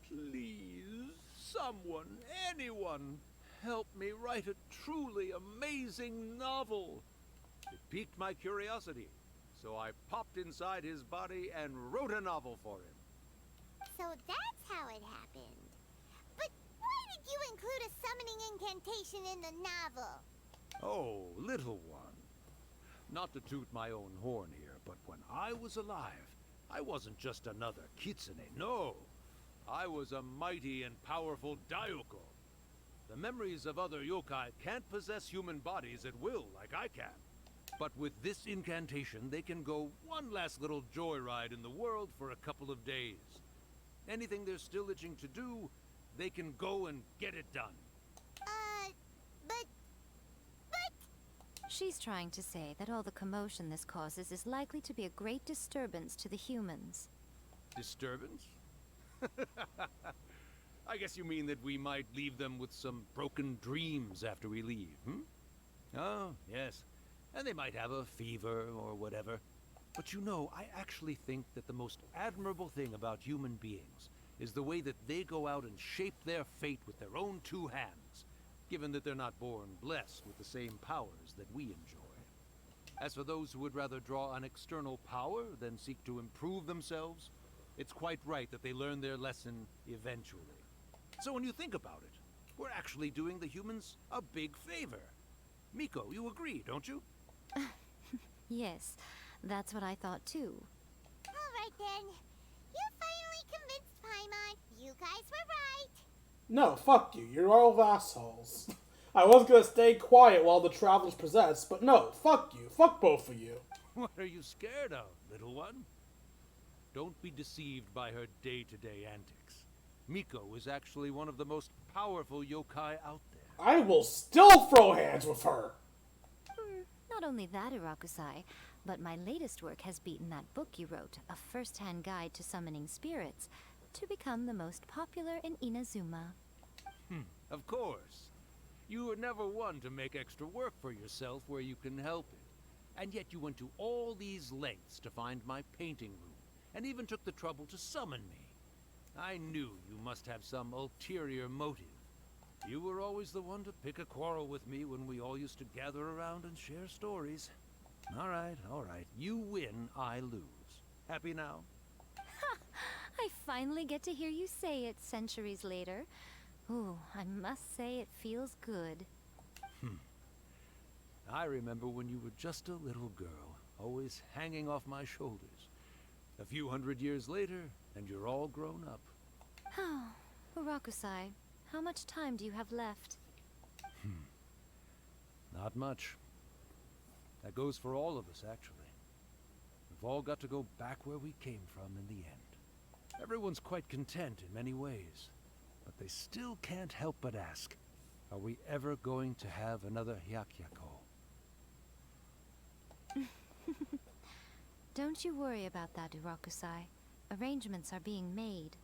Speaker 15: "Please, someone, anyone, help me write a truly amazing novel." It piqued my curiosity, so I popped inside his body and wrote a novel for him.
Speaker 2: So that's how it happened. But why did you include a summoning incantation in the novel?
Speaker 15: Oh, little one. Not to toot my own horn here, but when I was alive, I wasn't just another Kitsune, no. I was a mighty and powerful Daiyuko. The memories of other yokai can't possess human bodies at will like I can. But with this incantation, they can go one last little joyride in the world for a couple of days. Anything they're still itching to do, they can go and get it done.
Speaker 2: But...
Speaker 7: She's trying to say that all the commotion this causes is likely to be a great disturbance to the humans.
Speaker 15: Disturbance? I guess you mean that we might leave them with some broken dreams after we leave, hmm? Oh, yes. And they might have a fever or whatever. But you know, I actually think that the most admirable thing about human beings is the way that they go out and shape their fate with their own two hands, given that they're not born blessed with the same powers that we enjoy. As for those who would rather draw on external power than seek to improve themselves, it's quite right that they learn their lesson eventually. So when you think about it, we're actually doing the humans a big favor. Miko, you agree, don't you?
Speaker 7: Yes, that's what I thought too.
Speaker 2: Alright then. You finally convinced Paimon. You guys were right.
Speaker 1: No, fuck you. You're all assholes. I was gonna stay quiet while the travelers possess, but no, fuck you. Fuck both of you.
Speaker 15: What are you scared of, little one? Don't be deceived by her day-to-day antics. Miko is actually one of the most powerful yokai out there.
Speaker 1: I will still throw hands with her.
Speaker 7: Not only that, Irakusai, but my latest work has beaten that book you wrote, A First-Hand Guide to Summoning Spirits, to become the most popular in Inazuma.
Speaker 15: Of course. You were never one to make extra work for yourself where you can help it. And yet you went to all these lengths to find my painting room, and even took the trouble to summon me. I knew you must have some ulterior motive. You were always the one to pick a quarrel with me when we all used to gather around and share stories. All right. You win, I lose. Happy now?
Speaker 7: I finally get to hear you say it centuries later. Ooh, I must say it feels good.
Speaker 15: I remember when you were just a little girl, always hanging off my shoulders. A few hundred years later, and you're all grown up.
Speaker 7: Oh, Irakusai, how much time do you have left?
Speaker 15: Not much. That goes for all of us, actually. We've all got to go back where we came from in the end. Everyone's quite content in many ways, but they still can't help but ask, are we ever going to have another Hyakyako?
Speaker 7: Don't you worry about that, Irakusai. Arrangements are being made.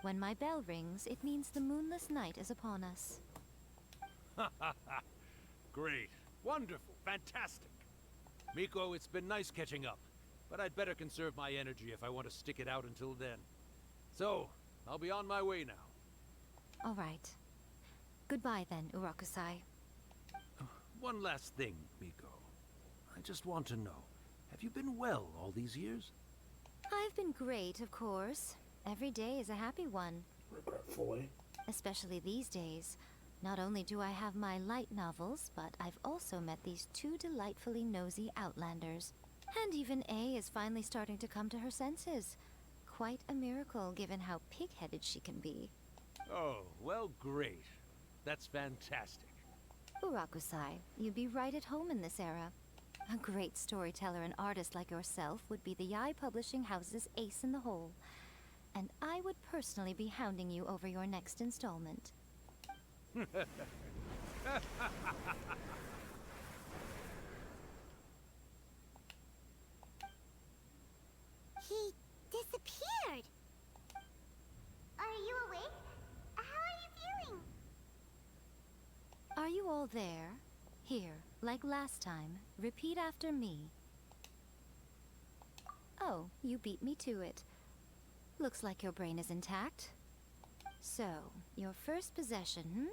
Speaker 7: When my bell rings, it means the moonless night is upon us.
Speaker 15: Great. Wonderful. Fantastic. Miko, it's been nice catching up, but I'd better conserve my energy if I want to stick it out until then. So, I'll be on my way now.
Speaker 7: All right. Goodbye then, Irakusai.
Speaker 15: One last thing, Miko. I just want to know, have you been well all these years?
Speaker 7: I've been great, of course. Every day is a happy one.
Speaker 1: Regretfully.
Speaker 7: Especially these days. Not only do I have my light novels, but I've also met these two delightfully nosy outlanders. And even A is finally starting to come to her senses. Quite a miracle, given how pig-headed she can be.
Speaker 15: Oh, well, great. That's fantastic.
Speaker 7: Irakusai, you'd be right at home in this era. A great storyteller and artist like yourself would be the Yae Publishing House's ace in the hole. And I would personally be hounding you over your next installment. there. Here, like last time, repeat after me. Oh, you beat me to it. Looks like your brain is intact. So, your first possession,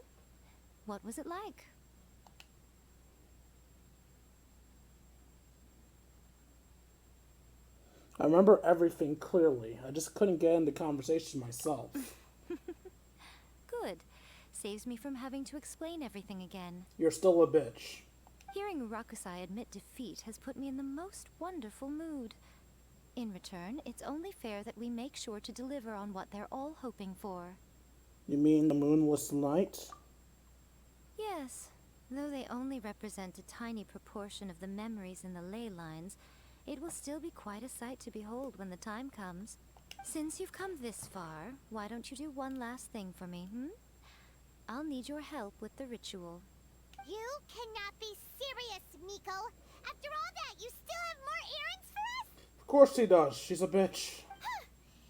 Speaker 7: What was it like?
Speaker 1: I remember everything clearly. I just couldn't get into conversation myself.
Speaker 7: Good. Saves me from having to explain everything again.
Speaker 1: You're still a bitch.
Speaker 7: Hearing Rakusai admit defeat has put me in the most wonderful mood. In return, it's only fair that we make sure to deliver on what they're all hoping for.
Speaker 1: You mean the moonless night?
Speaker 7: Yes, though they only represent a tiny proportion of the memories in the ley lines, it will still be quite a sight to behold when the time comes. Since you've come this far, why don't you do one last thing for me, I'll need your help with the ritual.
Speaker 2: You cannot be serious, Miko. After all that, you still have more errands for us?
Speaker 1: Of course he does. She's a bitch.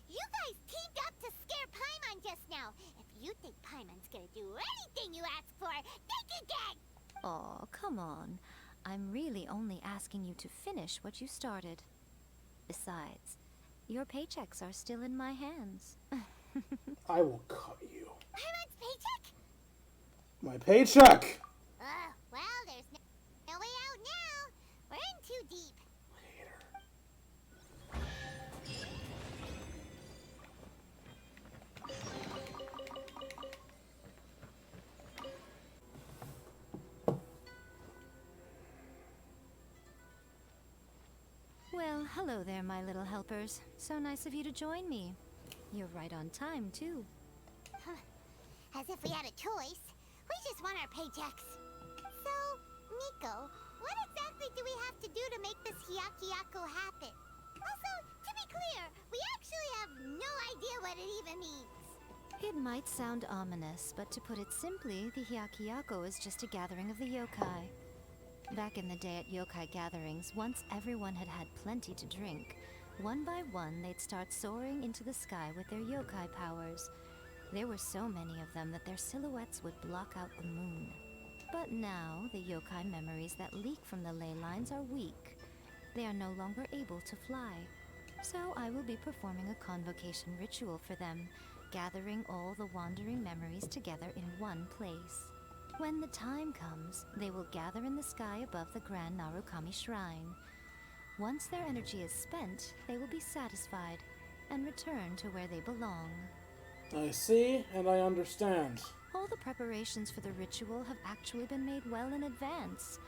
Speaker 2: You guys teamed up to scare Paimon just now. If you think Paimon's gonna do anything you ask for, think again!
Speaker 7: Aw, come on. I'm really only asking you to finish what you started. Besides, your paychecks are still in my hands.
Speaker 1: I will cut you.
Speaker 2: Paimon's paycheck?
Speaker 1: My paycheck!
Speaker 2: Well, there's no way out now. We're in too deep.
Speaker 7: Well, hello there, my little helpers. So nice of you to join me. You're right on time, too.
Speaker 2: As if we had a choice. We just want our paychecks. So, Miko, what exactly do we have to do to make this Hyakyako happen? Also, to be clear, we actually have no idea what it even means.
Speaker 7: It might sound ominous, but to put it simply, the Hyakyako is just a gathering of the yokai. Back in the day at yokai gatherings, once everyone had had plenty to drink, one by one they'd start soaring into the sky with their yokai powers. There were so many of them that their silhouettes would block out the moon. But now, the yokai memories that leak from the ley lines are weak. They are no longer able to fly. So I will be performing a convocation ritual for them, gathering all the wandering memories together in one place. When the time comes, they will gather in the sky above the Grand Narukami Shrine. Once their energy is spent, they will be satisfied and return to where they belong.
Speaker 1: I see, and I understand.
Speaker 7: All the preparations for the ritual have actually been made well in advance.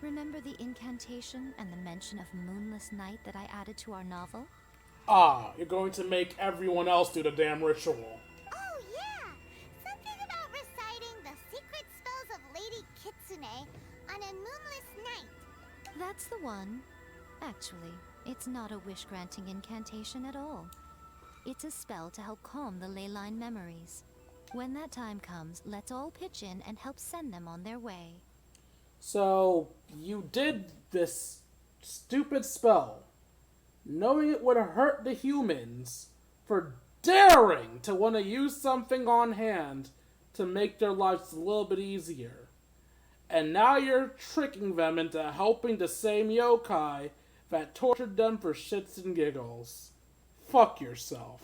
Speaker 7: Remember the incantation and the mention of moonless night that I added to our novel?
Speaker 1: Ah, you're going to make everyone else do the damn ritual.
Speaker 2: Oh, yeah! Something about reciting the secret spells of Lady Kitsune on a moonless night.
Speaker 7: That's the one. Actually, it's not a wish-granting incantation at all. It's a spell to help calm the ley line memories. When that time comes, let's all pitch in and help send them on their way.
Speaker 1: So, you did this stupid spell, knowing it would hurt the humans, for daring to want to use something on hand to make their lives a little bit easier. And now you're tricking them into helping the same yokai that tortured them for shits and giggles. Fuck yourself.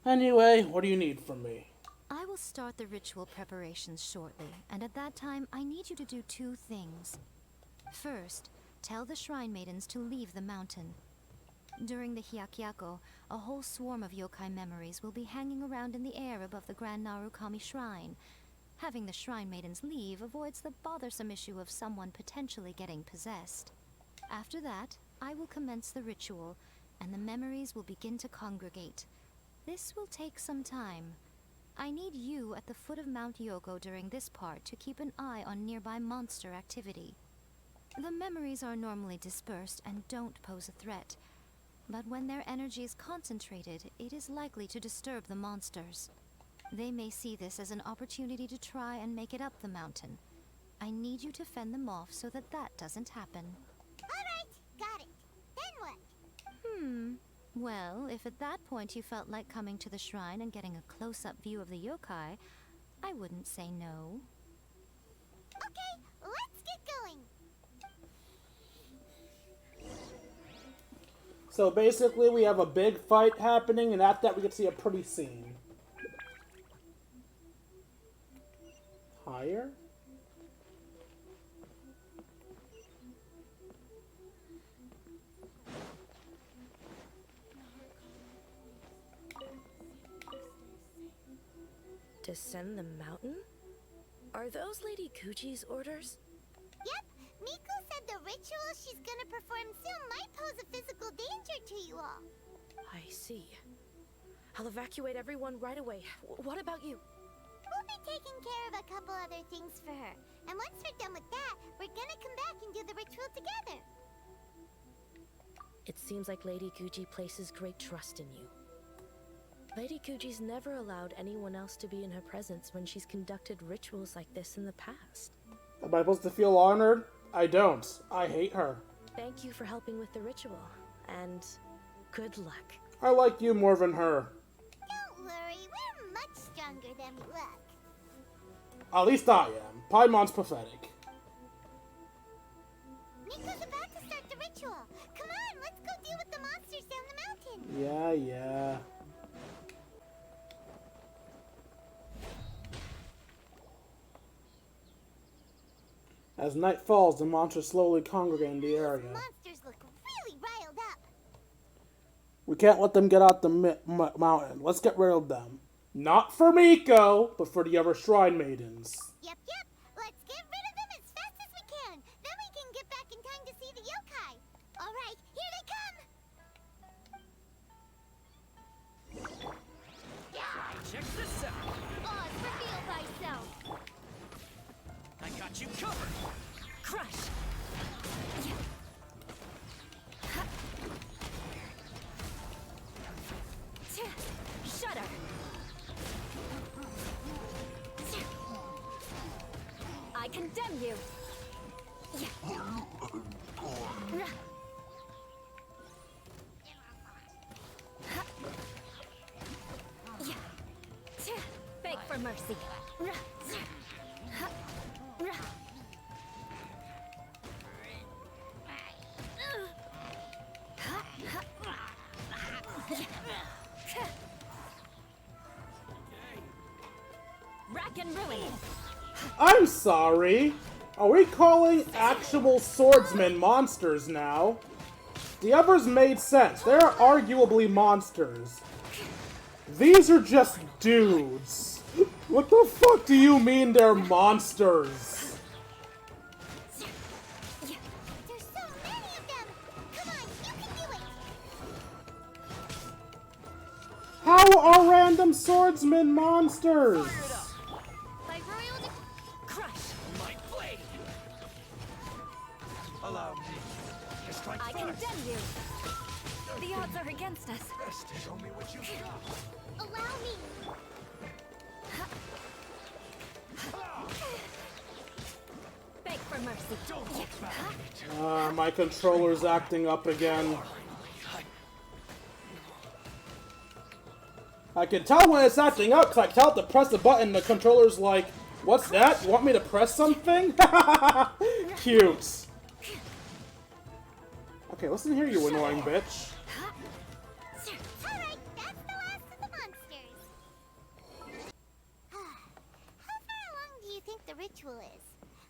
Speaker 1: Anyway, what do you need from me?
Speaker 7: I will start the ritual preparations shortly, and at that time, I need you to do two things. First, tell the Shrine Maidens to leave the mountain. During the Hyakyako, a whole swarm of yokai memories will be hanging around in the air above the Grand Narukami Shrine. Having the Shrine Maidens leave avoids the bothersome issue of someone potentially getting possessed. After that, I will commence the ritual, and the memories will begin to congregate. This will take some time. I need you at the foot of Mount Yoko during this part to keep an eye on nearby monster activity. The memories are normally dispersed and don't pose a threat, but when their energy is concentrated, it is likely to disturb the monsters. They may see this as an opportunity to try and make it up the mountain. I need you to fend them off so that that doesn't happen.
Speaker 2: Alright, got it. Then what?
Speaker 7: Well, if at that point you felt like coming to the shrine and getting a close-up view of the yokai, I wouldn't say no.
Speaker 2: Okay, let's get going.
Speaker 1: So basically, we have a big fight happening, and after that, we get to see a pretty scene. Higher?
Speaker 16: Descend the mountain? Are those Lady Kuji's orders?
Speaker 2: Yep, Miko said the ritual she's gonna perform soon might pose a physical danger to you all.
Speaker 16: I see. I'll evacuate everyone right away. What about you?
Speaker 2: We'll be taking care of a couple other things for her. And once we're done with that, we're gonna come back and do the ritual together.
Speaker 16: It seems like Lady Kuji places great trust in you. Lady Kuji's never allowed anyone else to be in her presence when she's conducted rituals like this in the past.
Speaker 1: Am I supposed to feel honored? I don't. I hate her.
Speaker 16: Thank you for helping with the ritual, and good luck.
Speaker 1: I like you more than her.
Speaker 2: Don't worry, we're much stronger than we look.
Speaker 1: At least I am. Paimon's pathetic.
Speaker 2: Miko's about to start the ritual. Come on, let's go deal with the monsters down the mountain.
Speaker 1: Yeah. As night falls, the monsters slowly congregate in the area.
Speaker 2: Monsters look really riled up.
Speaker 1: We can't let them get out the mountain. Let's get rid of them. Not for Miko, but for the other shrine maidens.
Speaker 2: Yep. Let's get rid of them as fast as we can. Then we can get back in time to see the yokai. All right, here they come.
Speaker 3: Check this out.
Speaker 2: Oz, reveal thyself.
Speaker 3: I got you covered.
Speaker 16: Crush!
Speaker 12: Shudder! I condemn you! Beg for mercy. Rack and ruin.
Speaker 1: I'm sorry. Are we calling actual swordsmen monsters now? The others made sense. They're arguably monsters. These are just dudes. What the fuck do you mean they're monsters?
Speaker 2: There's so many of them. Come on, you can do it.
Speaker 1: How are random swordsmen monsters?
Speaker 12: By royal
Speaker 16: Crush!
Speaker 3: My blade.
Speaker 5: Allow me to strike
Speaker 12: I
Speaker 5: first.
Speaker 12: condemn you. The odds are against us.
Speaker 5: Best show me what you've got.
Speaker 2: Allow me.
Speaker 12: Beg for mercy.
Speaker 5: Don't look back.
Speaker 1: My controller's acting up again. I can tell when it's acting up because I tell it to press the button. The controller's like, what's that? You want me to press something? Cute. Okay, listen here, you annoying bitch.
Speaker 2: Alright, that's the last of the monsters. How far along do you think the ritual is?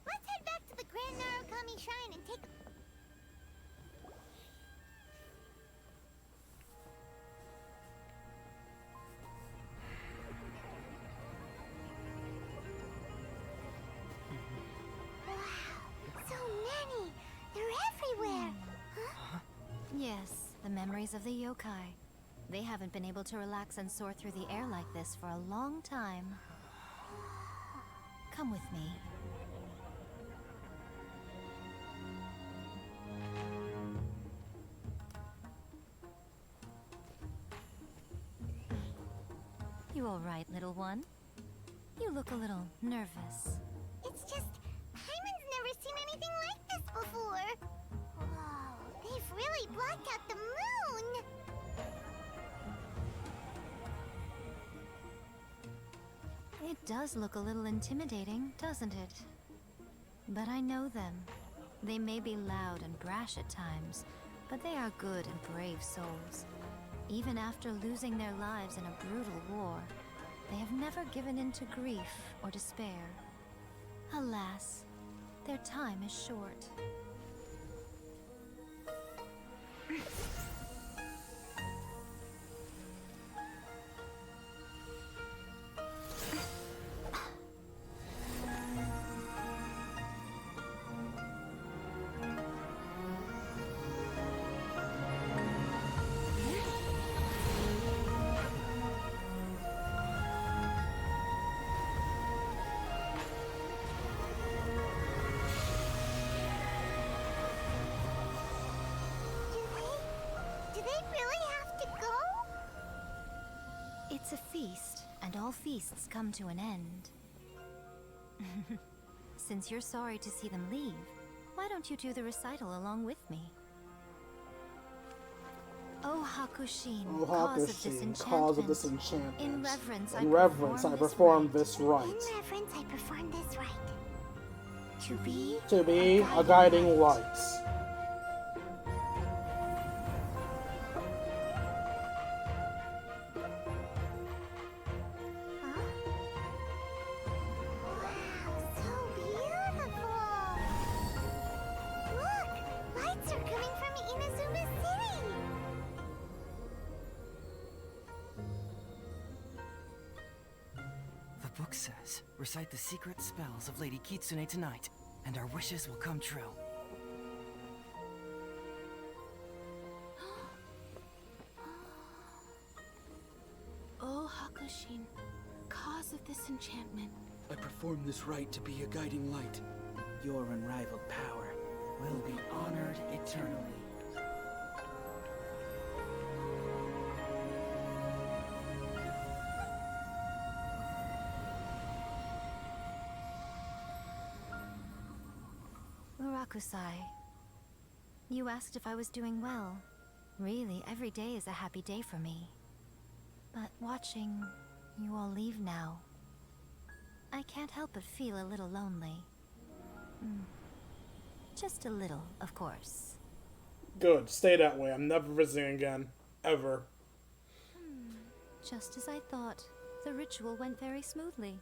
Speaker 2: Let's head back to the Grand Narukami Shrine and take a... So many! They're everywhere! Huh?
Speaker 7: Yes, the memories of the yokai. They haven't been able to relax and soar through the air like this for a long time. Come with me. You all right, little one? You look a little nervous.
Speaker 2: It's just, Hyman's never seen anything like this before. Whoa, they've really blocked out the moon.
Speaker 7: It does look a little intimidating, doesn't it? But I know them. They may be loud and brash at times, but they are good and brave souls. Even after losing their lives in a brutal war, they have never given in to grief or despair. Alas, their time is short.
Speaker 2: Do they really have to go?
Speaker 7: It's a feast, and all feasts come to an end. Since you're sorry to see them leave, why don't you do the recital along with me? O Hakushin,
Speaker 1: cause of disenchantment.
Speaker 7: In reverence,
Speaker 1: I perform this rite.
Speaker 2: In reverence, I perform this rite.
Speaker 1: To be a guiding light.
Speaker 3: The book says, recite the secret spells of Lady Kitsune tonight, and our wishes will come true.
Speaker 16: O Hakushin, cause of this enchantment.
Speaker 14: I perform this rite to be a guiding light.
Speaker 10: Your unrivaled power will be honored eternally.
Speaker 7: Murakusai, you asked if I was doing well. Really, every day is a happy day for me. But watching you all leave now, I can't help but feel a little lonely. Just a little, of course.
Speaker 1: Good, stay that way. I'm never visiting again. Ever.
Speaker 7: Just as I thought. The ritual went very smoothly.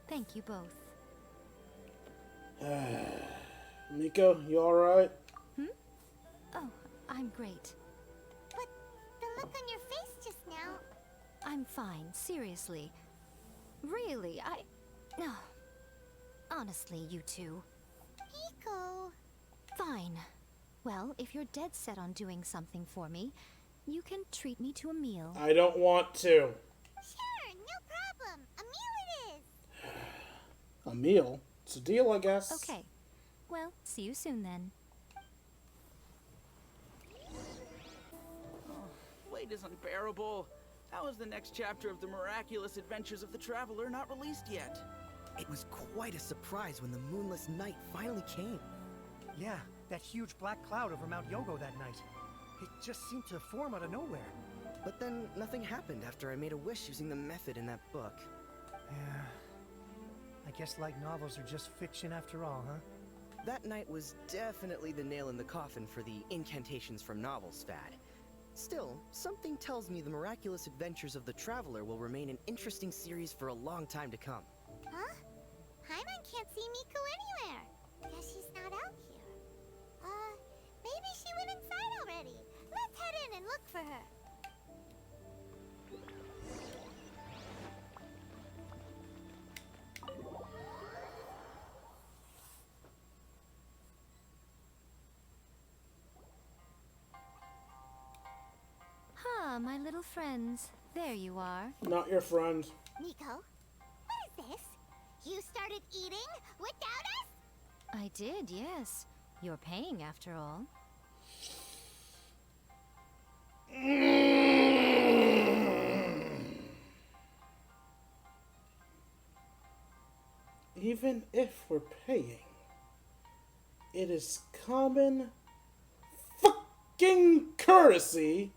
Speaker 7: Thank you both.
Speaker 1: Miko, you alright?
Speaker 7: Oh, I'm great.
Speaker 2: But the look on your face just now...
Speaker 7: I'm fine, seriously. Really, No. Honestly, you two.
Speaker 2: Miko...
Speaker 7: Fine. Well, if you're dead set on doing something for me, you can treat me to a meal.
Speaker 1: I don't want to.
Speaker 2: Sure, no problem. A meal it is.
Speaker 1: A meal? It's a deal, I guess.
Speaker 7: Okay. Well, see you soon then.
Speaker 9: Wait is unbearable. How is the next chapter of the miraculous adventures of the traveler not released yet?
Speaker 11: It was quite a surprise when the moonless night finally came.
Speaker 8: Yeah, that huge black cloud over Mount Yogo that night. It just seemed to form out of nowhere.
Speaker 11: But then nothing happened after I made a wish using the method in that book.
Speaker 8: Yeah. I guess light novels are just fiction after all, huh?
Speaker 11: That night was definitely the nail in the coffin for the incantations from novels fad. Still, something tells me the miraculous adventures of the traveler will remain an interesting series for a long time to come.
Speaker 2: Huh? Paimon can't see Miko anywhere. Guess she's not out here. Maybe she went inside already. Let's head in and look for her.
Speaker 7: Ah, my little friends. There you are.
Speaker 1: Not your friend.
Speaker 2: Miko, what is this? You started eating without us?
Speaker 7: I did, yes. You're paying after all.
Speaker 1: Even if we're paying, it is common fucking courtesy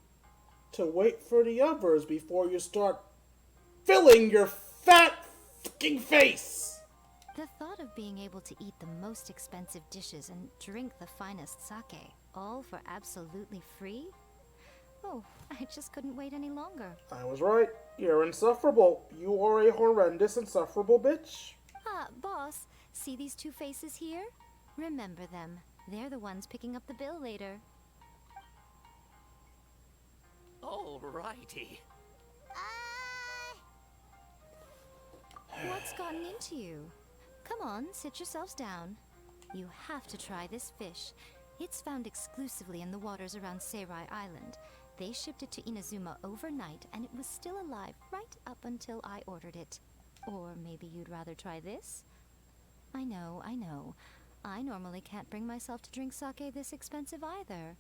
Speaker 1: to wait for the others before you start filling your fat fucking face.
Speaker 7: The thought of being able to eat the most expensive dishes and drink the finest sake, all for absolutely free? Oh, I just couldn't wait any longer.
Speaker 1: I was right. You're insufferable. You are a horrendous, insufferable bitch.
Speaker 7: Ah, boss, see these two faces here? Remember them. They're the ones picking up the bill later.
Speaker 6: Alrighty.
Speaker 7: What's gotten into you? Come on, sit yourselves down. You have to try this fish. It's found exclusively in the waters around Seirai Island. They shipped it to Inazuma overnight, and it was still alive right up until I ordered it. Or maybe you'd rather try this? I know, I know. I normally can't bring myself to drink sake this expensive either.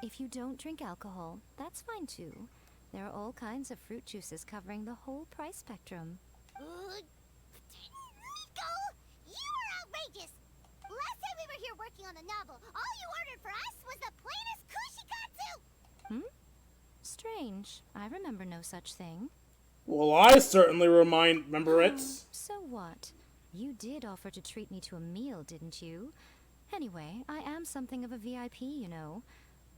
Speaker 7: If you don't drink alcohol, that's fine too. There are all kinds of fruit juices covering the whole price spectrum.
Speaker 2: Miko! You are outrageous! Last time we were here working on the novel, all you ordered for us was the plainest kushikatsu!
Speaker 7: Strange. I remember no such thing.
Speaker 1: Well, I certainly remember it.
Speaker 7: So what? You did offer to treat me to a meal, didn't you? Anyway, I am something of a VIP, you know.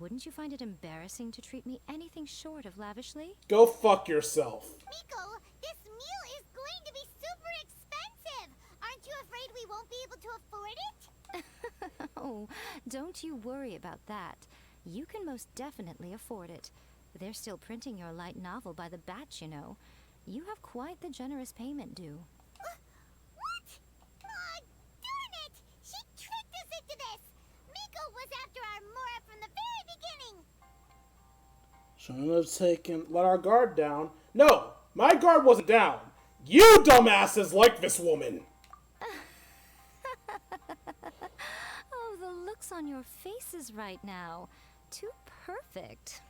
Speaker 7: Wouldn't you find it embarrassing to treat me anything short of lavishly?
Speaker 1: Go fuck yourself.
Speaker 2: Miko, this meal is going to be super expensive! Aren't you afraid we won't be able to afford it?
Speaker 7: Oh, don't you worry about that. You can most definitely afford it. They're still printing your light novel by the batch, you know. You have quite the generous payment due.
Speaker 2: What? Oh, darn it! She tricked us into this! Miko was after our Mora from the very beginning!
Speaker 1: Shouldn't have let our guard down. No! My guard wasn't down! You dumbasses like this woman!
Speaker 7: Oh, the looks on your faces right now. Too perfect.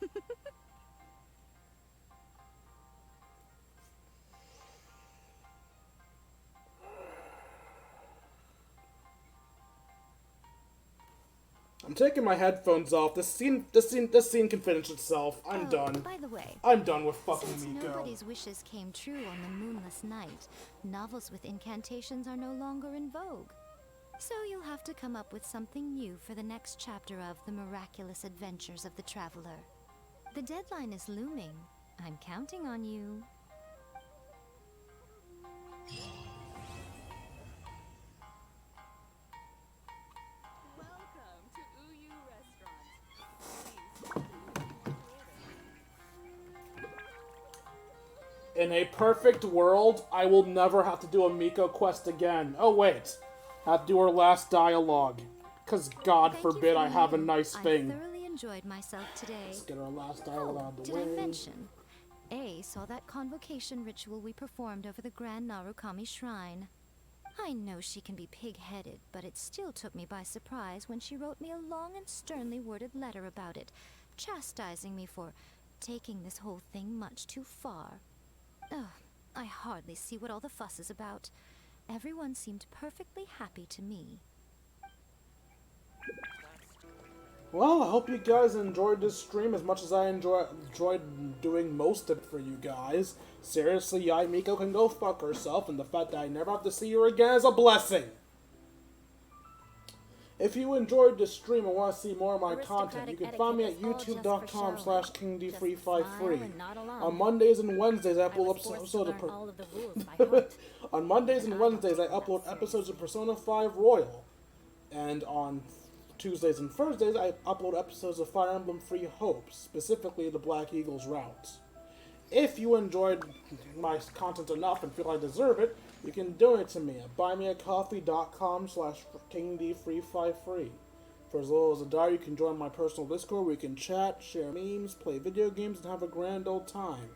Speaker 1: I'm taking my headphones off. This scene can finish itself. I'm done.
Speaker 7: By the way,
Speaker 1: I'm done with fucking
Speaker 7: since
Speaker 1: Miko.
Speaker 7: nobody's wishes came true on the moonless night, novels with incantations are no longer in vogue. So you'll have to come up with something new for the next chapter of The Miraculous Adventures of the Traveler. The deadline is looming. I'm counting on you.
Speaker 1: In a perfect world, I will never have to do a Miko quest again. Oh wait, I have to do her last dialogue. Because God forbid I have a nice thing.
Speaker 7: I thoroughly enjoyed myself today.
Speaker 1: Let's get our last dialogue out of the way.
Speaker 7: Did I mention? A saw that convocation ritual we performed over the Grand Narukami Shrine. I know she can be pig-headed, but it still took me by surprise when she wrote me a long and sternly worded letter about it, chastising me for taking this whole thing much too far. Ugh, I hardly see what all the fuss is about. Everyone seemed perfectly happy to me.
Speaker 1: Well, I hope you guys enjoyed this stream as much as I enjoyed doing most of it for you guys. Seriously, Yai Miko can go fuck herself, and the fact that I never have to see her again is a blessing. If you enjoyed this stream and want to see more of my content, you can find me at youtube.com/KingD353. On Mondays and Wednesdays, I upload episodes of Persona 5 Royal. And on Tuesdays and Thursdays, I upload episodes of Fire Emblem Free Hopes, specifically the Black Eagles route. If you enjoyed my content enough and feel I deserve it, you can donate to me at buymeacoffee.com/KingD353. For as little as $1, you can join my personal Discord where you can chat, share memes, play video games, and have a grand old time.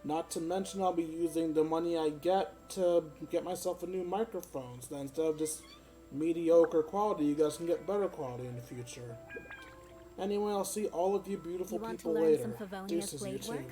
Speaker 1: Not to mention I'll be using the money I get to get myself a new microphone, so that instead of just mediocre quality, you guys can get better quality in the future. Anyway, I'll see all of you beautiful people later. Deuces, you too.